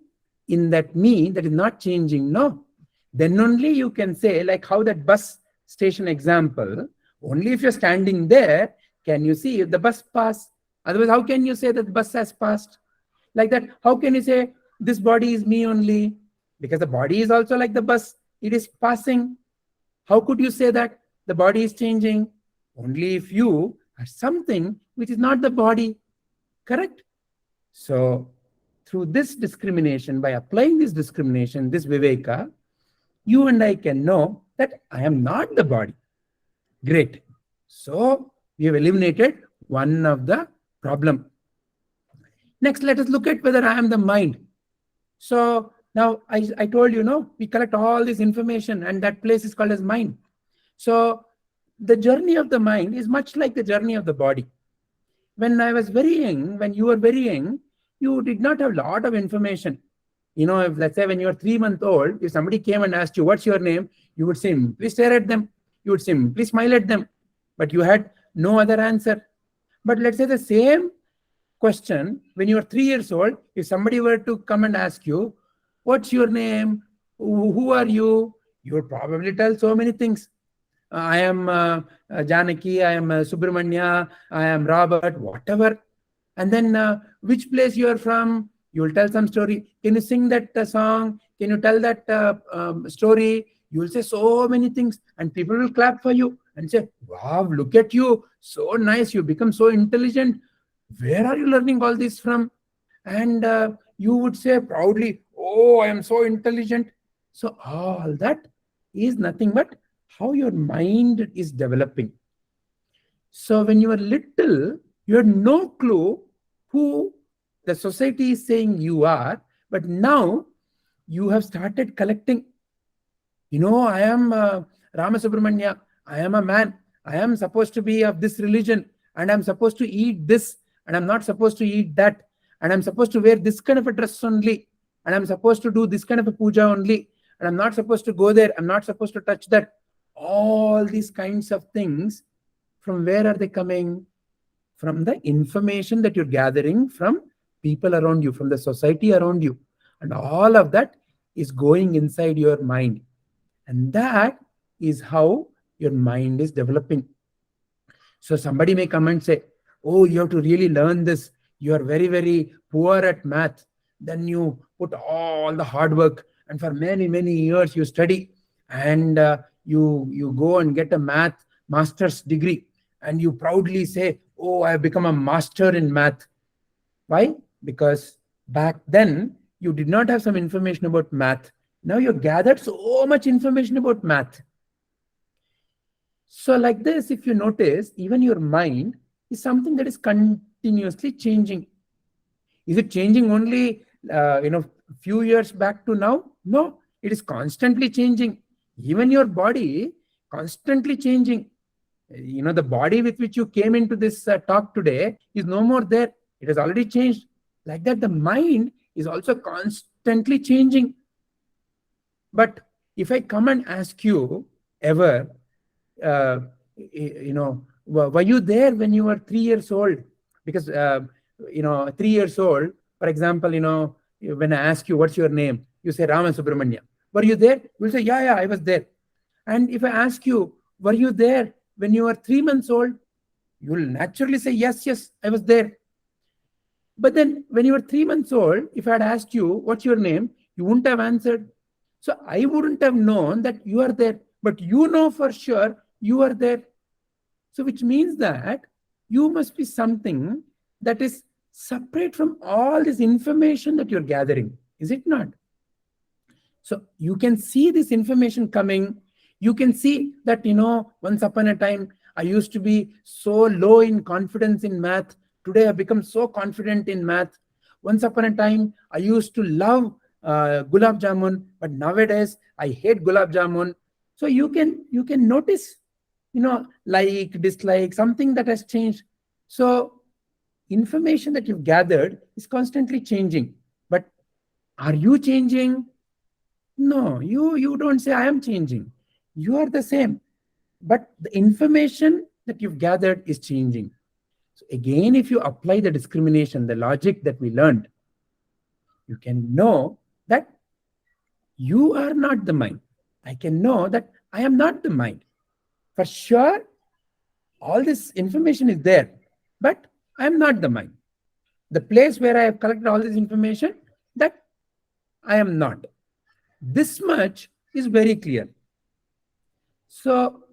in that me that is not changing, no? Then only you can say, like how that bus station example, only if you're standing there can you see if the bus passed. Otherwise, how can you say that the bus has passed? Like that, how can you say this body is me only? Because the body is also like the bus, it is passing. How could you say that the body is changing? Only if you are something which is not the body, correct? So, through this discrimination, by applying this discrimination, this viveka, you and I can know that I am not the body. Great. So, we have eliminated one of the problem. Next, let us look at whether I am the mind. So, now I told you, we collect all this information and that place is called as mind. So, the journey of the mind is much like the journey of the body. When I was very young, when you were very young, you did not have a lot of information. If let's say when you're 3 months old, if somebody came and asked you, what's your name? You would simply stare at them. You would simply smile at them. But you had no other answer. But let's say the same question when you are 3 years old, if somebody were to come and ask you, what's your name? Who are you? You would probably tell so many things. I am Janaki, I am Subramanya, I am Robert, whatever. And then which place you are from? You will tell some story. Can you sing that song? Can you tell that story? You will say so many things, and people will clap for you and say, wow, look at you. So nice. You become so intelligent. Where are you learning all this from? And you would say proudly, oh, I am so intelligent. So all that is nothing but how your mind is developing. So when you are little, you had no clue who the society is saying you are, but now you have started collecting. I am Ramasubramanya, I am a man, I am supposed to be of this religion, and I'm supposed to eat this, and I'm not supposed to eat that, and I'm supposed to wear this kind of a dress only, and I'm supposed to do this kind of a puja only, and I'm not supposed to go there, I'm not supposed to touch that. All these kinds of things, from where are they coming? From the information that you're gathering from people around you, from the society around you. And all of that is going inside your mind. And that is how your mind is developing. So somebody may come and say, oh, you have to really learn this. You are very, very poor at math. Then you put all the hard work, and for many, many years you study, and you go and get a math master's degree, and you proudly say, oh, I have become a master in math. Why? Because back then you did not have some information about math. Now you gathered so much information about math. So like this, if you notice, even your mind is something that is continuously changing. Is it changing only few years back to now? No, it is constantly changing. Even your body constantly changing. The body with which you came into this talk today is no more there. It has already changed. Like that, the mind is also constantly changing. But if I come and ask you ever, were you there when you were 3 years old? Because 3 years old, for example, when I ask you what's your name, you say Rama Subramanya. Were you there? You'll say, yeah, I was there. And if I ask you, were you there when you were 3 months old? You'll naturally say, yes, I was there. But then when you were 3 months old, if I had asked you, what's your name? You wouldn't have answered. So I wouldn't have known that you are there. But you know for sure you are there. So which means that you must be something that is separate from all this information that you're gathering. Is it not? So you can see this information coming. You can see that, once upon a time, I used to be so low in confidence in math. Today I've become so confident in math. Once upon a time, I used to love gulab jamun, but nowadays I hate gulab jamun. So you can notice, like, dislike, something that has changed. So information that you've gathered is constantly changing. But are you changing? No, you don't say I am changing. You are the same. But the information that you've gathered is changing. So again, if you apply the discrimination, the logic that we learned, you can know that you are not the mind. I can know that I am not the mind. For sure, all this information is there, but I am not the mind. The place where I have collected all this information, that I am not. This much is very clear. So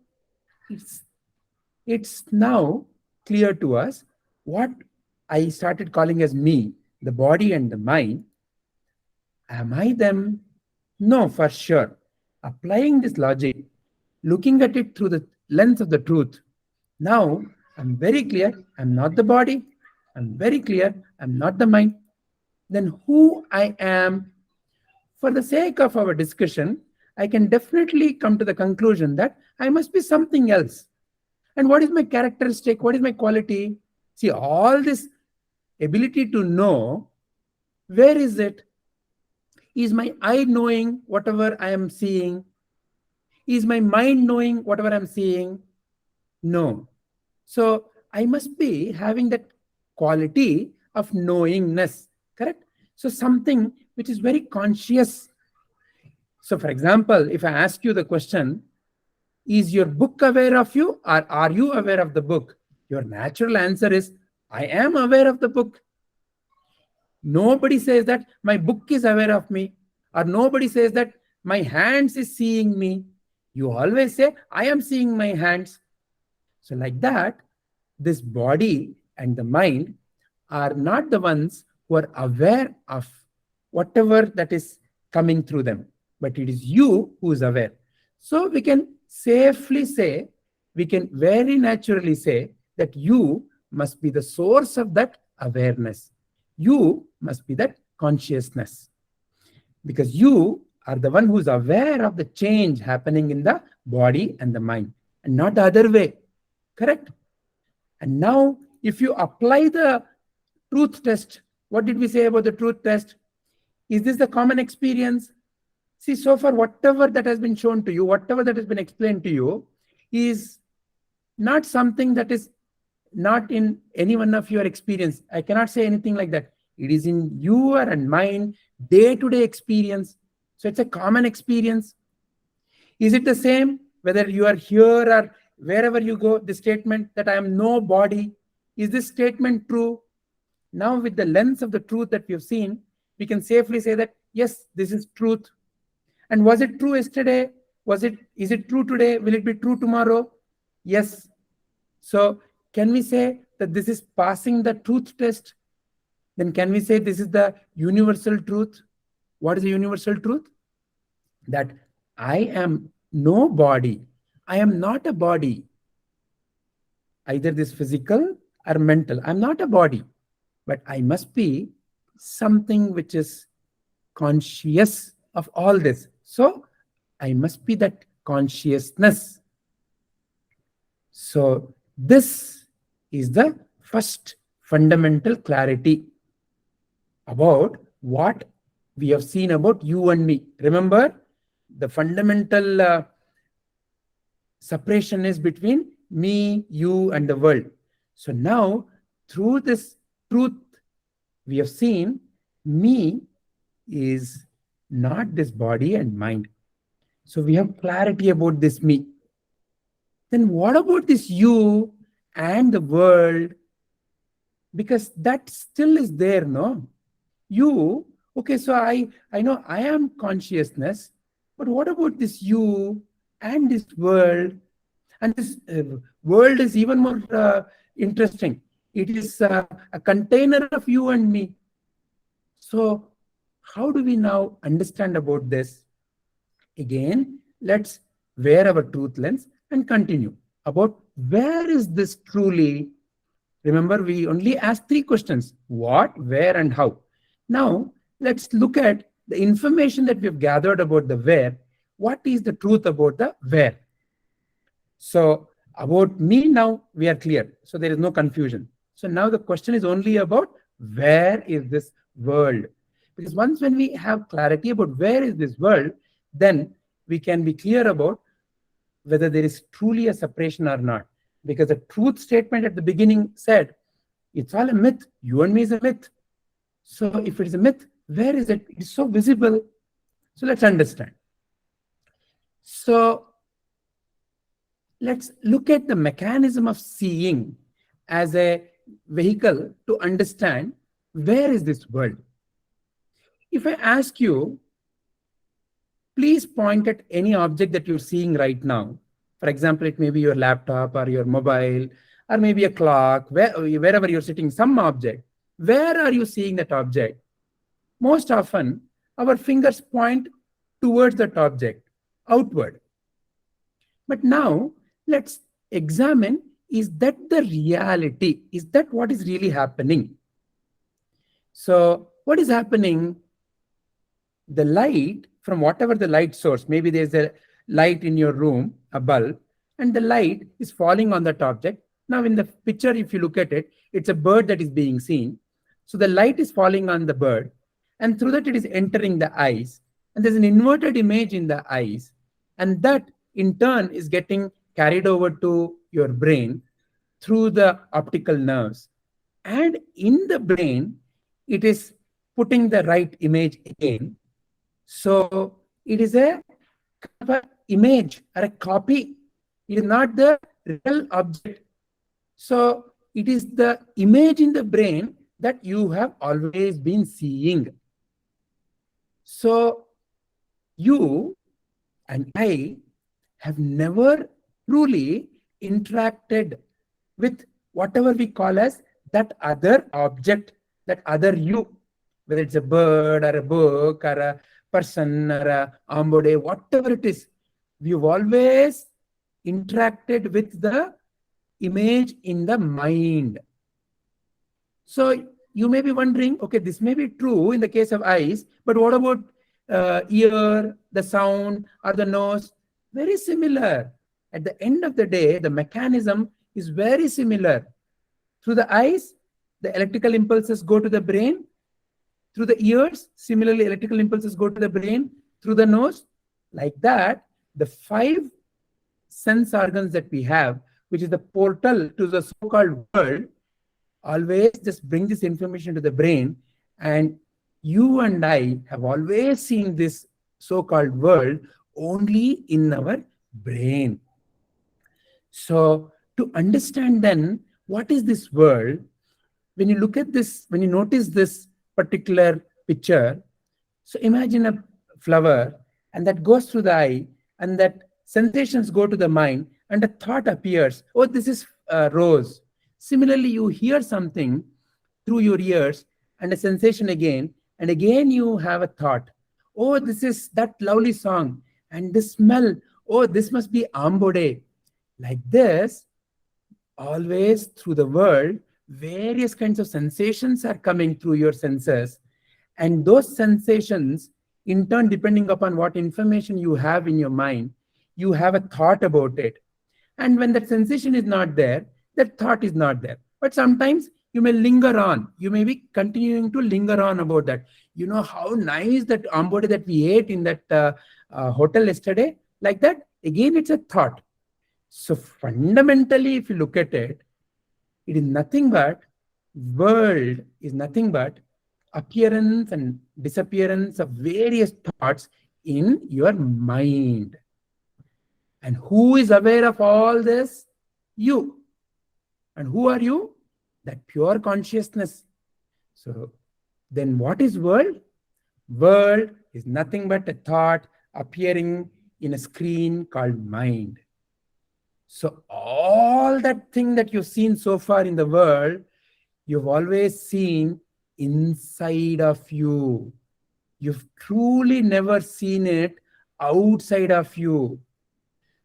it's now clear to us what I started calling as me, the body and the mind. Am I them? No, for sure. Applying this logic, looking at it through the lens of the truth, now I'm very clear I'm not the body. I'm very clear I'm not the mind. Then who I am? For the sake of our discussion, I can definitely come to the conclusion that I must be something else. And what is my characteristic? What is my quality? See, all this ability to know, where is it? Is my eye knowing whatever I am seeing? Is my mind knowing whatever I'm seeing? No. So I must be having that quality of knowingness, correct? So something which is very conscious. So for example, if I ask you the question, is your book aware of you or are you aware of the book? Your natural answer is, I am aware of the book. Nobody says that my book is aware of me, or nobody says that my hands is seeing me. You always say, I am seeing my hands. So like that, this body and the mind are not the ones who are aware of whatever that is coming through them, but it is you who is aware. So we can safely say, we can very naturally say that you must be the source of that awareness. You must be that consciousness, because you are the one who is aware of the change happening in the body and the mind, and not the other way. Correct? And now, if you apply the truth test, what did we say about the truth test? Is this the common experience? See, so far, whatever that has been shown to you, whatever that has been explained to you, is not something that is not in any one of your experience. I cannot say anything like that. It is in your and mine day-to-day experience. So it's a common experience. Is it the same whether you are here or wherever you go? The statement that I am no body, is this statement true? Now, with the lens of the truth that we have seen, we can safely say that yes, this is truth. And was it true yesterday? Is it true today? Will it be true tomorrow? Yes. So can we say that this is passing the truth test? Then can we say this is the universal truth? What is the universal truth? That I am no body. I am not a body. Either this physical or mental. I'm not a body, but I must be something which is conscious of all this. So I must be that consciousness. So this is the first fundamental clarity about what we have seen about you and me. Remember, the fundamental separation is between me, you, and the world. So now, through this truth, we have seen me is not this body and mind. So we have clarity about this me. Then what about this you and the world? Because that still is there, no? You, okay, so I know I am consciousness, but what about this you and this world? And this world is even more interesting. It is a container of you and me. So how do we now understand about this? Again, let's wear our truth lens and continue about where is this truly. Remember, we only asked 3 questions: what, where, and how. Now, let's look at the information that we've gathered about the where. What is the truth about the where? So about me now, we are clear. So there is no confusion. So now the question is only about where is this world? Because once when we have clarity about where is this world, then we can be clear about whether there is truly a separation or not. Because the truth statement at the beginning said, it's all a myth. You and me is a myth. So if it is a myth, where is it? It's so visible. So let's understand. So let's look at the mechanism of seeing as a vehicle to understand where is this world. If I ask you, please point at any object that you're seeing right now. For example, it may be your laptop or your mobile, or maybe a clock, wherever you're sitting, some object. Where are you seeing that object? Most often, our fingers point towards that object, outward. But now, let's examine, is that the reality? Is that what is really happening? So, what is happening? The light, from whatever the light source, maybe there's a light in your room, a bulb, and the light is falling on that object. Now, in the picture, if you look at it, it's a bird that is being seen. So the light is falling on the bird, and through that it is entering the eyes, and there's an inverted image in the eyes, and that in turn is getting carried over to your brain through the optical nerves, and in the brain it is putting the right image again. So it is a kind of a image or a copy. It is not the real object. So it is the image in the brain that you have always been seeing. So you and I have never truly interacted with whatever we call as that other object, that other you, whether it's a bird or a book or a person or a ambode, whatever it is. We've always interacted with the image in the mind. So you may be wondering, okay, this may be true in the case of eyes, but what about ear, the sound, or the nose? Very similar. At the end of the day, the mechanism is very similar. Through the eyes, the electrical impulses go to the brain. Through the ears, similarly, electrical impulses go to the brain. Through the nose, like that, the 5 sense organs that we have, which is the portal to the so-called world, always just bring this information to the brain, and you and I have always seen this so-called world only in our brain. So to understand then what is this world, when you look at this, when you notice this particular picture, so imagine a flower and that goes through the eye, and that sensations go to the mind, and a thought appears, oh, this is a rose. Similarly, you hear something through your ears and a sensation again, and again you have a thought, oh, this is that lovely song, and this smell, oh, this must be ambode. Like this, always through the world, various kinds of sensations are coming through your senses, and those sensations, in turn, depending upon what information you have in your mind, you have a thought about it. And when that sensation is not there, that thought is not there. But sometimes you may linger on. You may be continuing to linger on about that. You know how nice that ambode that we ate in that hotel yesterday? Like that, again, it's a thought. So fundamentally, if you look at it, it is nothing but, world is nothing but appearance and disappearance of various thoughts in your mind. And who is aware of all this? You. And who are you? That pure consciousness. So then what is world? World is nothing but a thought appearing in a screen called mind. So all that thing that you've seen so far in the world, you've always seen inside of you. You've truly never seen it outside of you.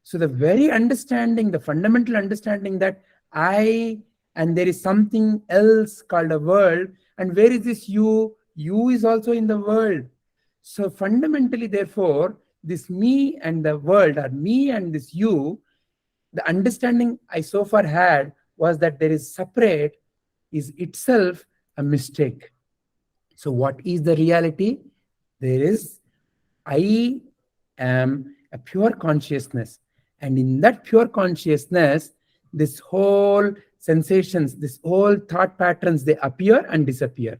So the very understanding, the fundamental understanding that I and there is something else called a world, and where is this you? You is also in the world. So fundamentally, therefore, this me and the world, or me and this you, the understanding I so far had was that there is separate is itself a mistake. So what is the reality? There is, I am a pure consciousness. And in that pure consciousness, this whole sensations, this whole thought patterns, they appear and disappear.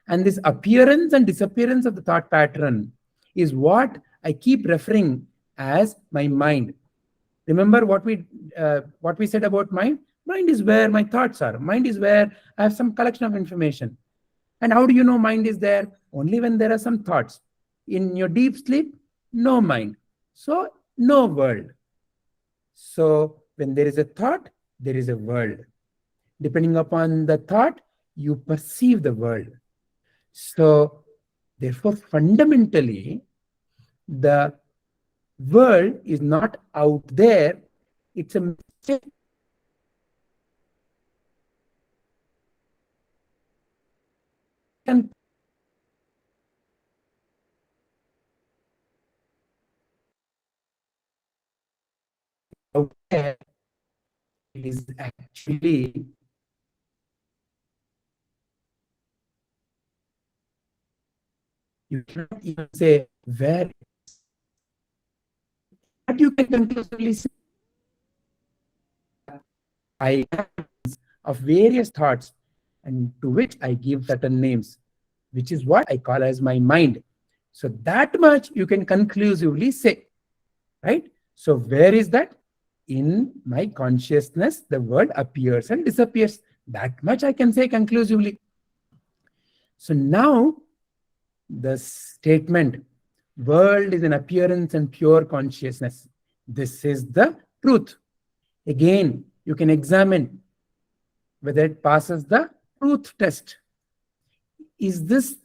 And this appearance and disappearance of the thought pattern is what I keep referring as my mind. Remember what we said about mind? Mind is where my thoughts are. Mind is where I have some collection of information. And how do you know mind is there? Only when there are some thoughts. In your deep sleep, no mind. So no world. So when there is a thought, there is a world. Depending upon the thought, you perceive the world. So therefore, fundamentally, the world is not out there. It's a mistake. And out there, it is actually You cannot even say where. But you can conclusively say I am of various thoughts, and to which I give certain names, which is what I call as my mind. So that much you can conclusively say, right? So where is that? In my consciousness, the world appears and disappears. That much I can say conclusively. So now the statement, world is an appearance and pure consciousness. This is the truth. Again, you can examine whether it passes the truth test. Is this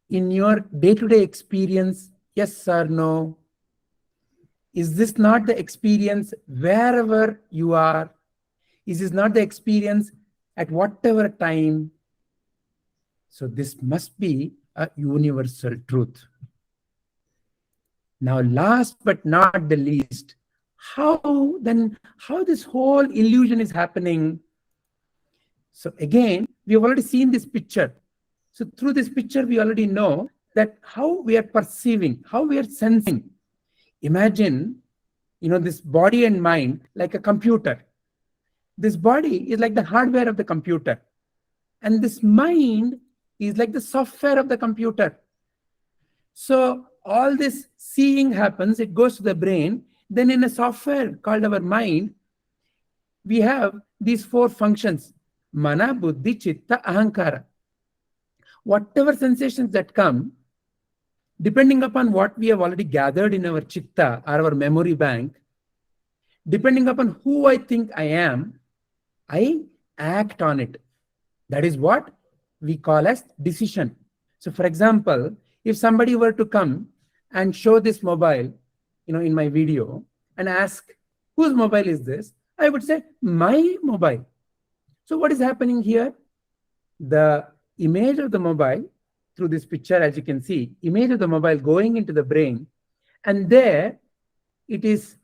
in your day-to-day experience? Yes or no? Is this not the experience wherever you are? Is this not the experience at whatever time? So this must be a universal truth. Now, last but not the least, how this whole illusion is happening? So again, we have already seen this picture. So through this picture, we already know that how we are perceiving, how we are sensing. Imagine, this body and mind like a computer. This body is like the hardware of the computer. And this mind is like the software of the computer. So all this seeing happens, it goes to the brain. Then in a software called our mind, we have these 4 functions: mana, buddhi, chitta, ahankara. Whatever sensations that come, depending upon what we have already gathered in our chitta or our memory bank, depending upon who I think I am, I act on it. That is what we call as decision. So for example, if somebody were to come and show this mobile, in my video and ask, whose mobile is this? I would say, my mobile. So what is happening here? The image of the mobile, through this picture, as you can see, image of the mobile going into the brain, and there it is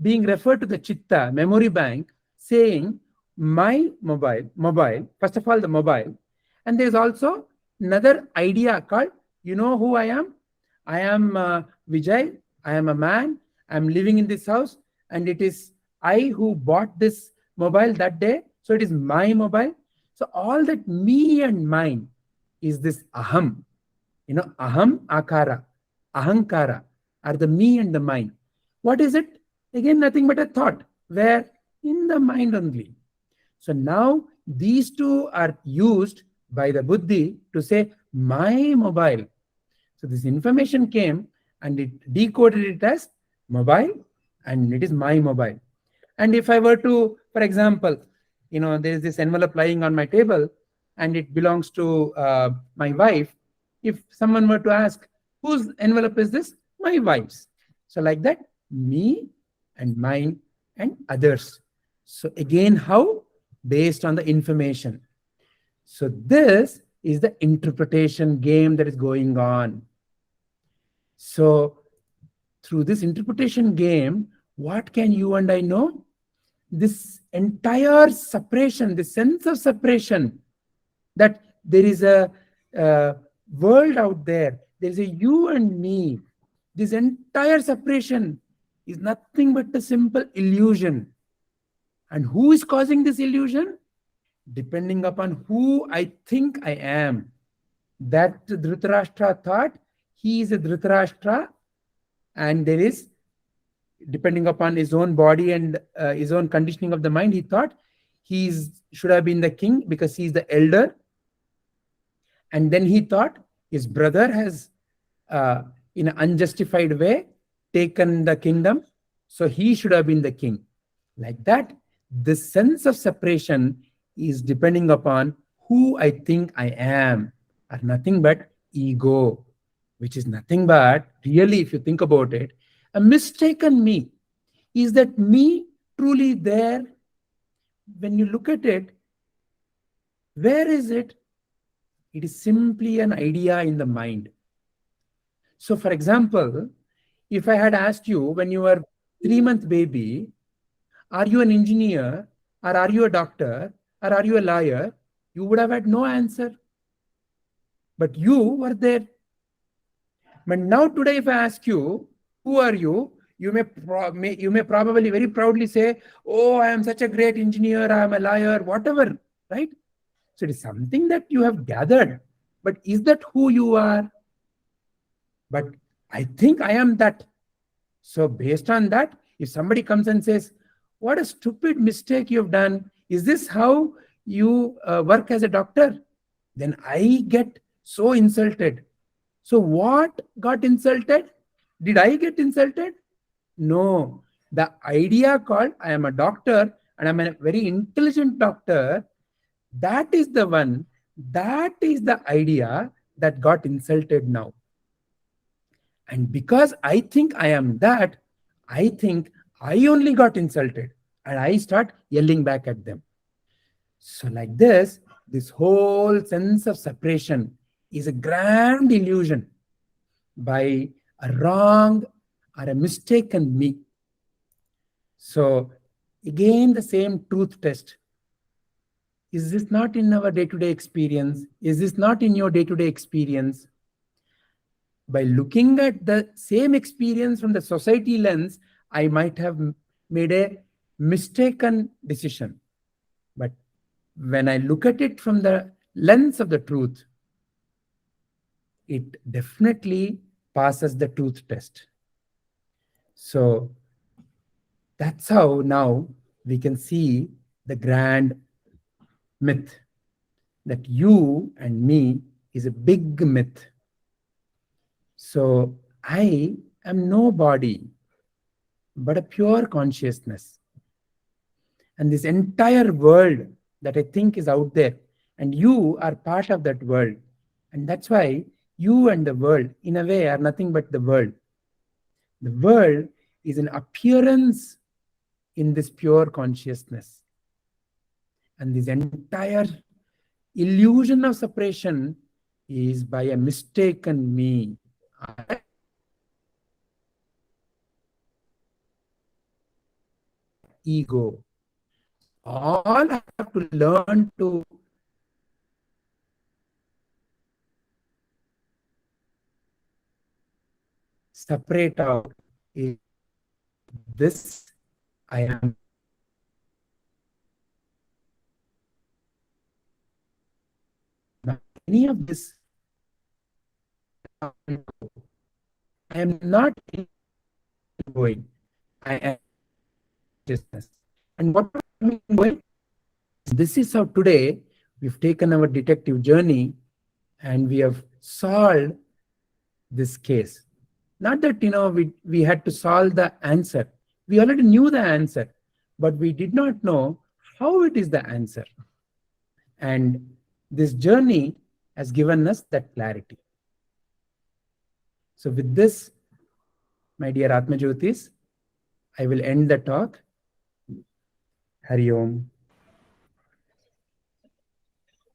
being referred to the chitta, memory bank, saying, my mobile, first of all, the mobile. And there's also another idea called, you know who I am? I am Vijay. I am a man. I'm living in this house. And it is I who bought this mobile that day. So it is my mobile. So all that me and mine is this aham. Aham, akara, ahankara are the me and the mine. What is it? Again, nothing but a thought. Where? In the mind only. So now these two are used by the buddhi to say, my mobile. So this information came and it decoded it as mobile, and it is my mobile. And if I were to, for example, there is this envelope lying on my table and it belongs to my wife. If someone were to ask, whose envelope is this? My wife's. So like that, me and mine and others. So again, how? Based on the information. So this is the interpretation game that is going on. So through this interpretation game, what can you and I know? This entire separation, the sense of separation, that there is a world out there, there is a you and me. This entire separation is nothing but a simple illusion. And who is causing this illusion? Depending upon who I think I am. That Dhritarashtra thought he is a Dhritarashtra, and there is, depending upon his own body and his own conditioning of the mind, he thought he should have been the king because he is the elder. And then he thought his brother has, in an unjustified way, taken the kingdom, so he should have been the king. Like that, the sense of separation is depending upon who I think I am, or nothing but ego, which is nothing but, really, if you think about it, a mistaken me. Is that me truly there? When you look at it, where is it? It is simply an idea in the mind. So for example, if I had asked you when you were 3-month baby, are you an engineer, or are you a doctor, or are you a lawyer? You would have had no answer. But you were there. But now today, if I ask you, who are you? You may probably very proudly say, "Oh, I am such a great engineer. I am a lawyer, whatever." Right? So it is something that you have gathered. But is that who you are? But I think I am that. So based on that, if somebody comes and says, "What a stupid mistake you've done. Is this how you work as a doctor?" Then I get so insulted. So what got insulted? Did I get insulted? No. The idea called I am a doctor and I'm a very intelligent doctor, that is the one, that is the idea that got insulted now. And because I think I am that, I think I only got insulted and I start yelling back at them. So, like this whole sense of separation is a grand illusion by a wrong or a mistaken me. So, again, the same truth test. Is this not in our day to day experience? Is this not in your day to day experience? By looking at the same experience from the society lens, I might have made a mistaken decision. But when I look at it from the lens of the truth, it definitely passes the truth test. So that's how now we can see the grand myth that you and me is a big myth. So I am no body, but a pure consciousness. And this entire world that I think is out there, and you are part of that world. And that's why you and the world, in a way, are nothing but the world. The world is an appearance in this pure consciousness. And this entire illusion of separation is by a mistaken me. Ego. All I have to learn to separate out is this I am. Not any of this. I am not going. I am consciousness. And what am I going? This is how today we've taken our detective journey and we have solved this case. Not that, we had to solve the answer. We already knew the answer, but we did not know how it is the answer. And this journey has given us that clarity. So with this, my dear Atma Jyotis, I will end the talk. Hari Om.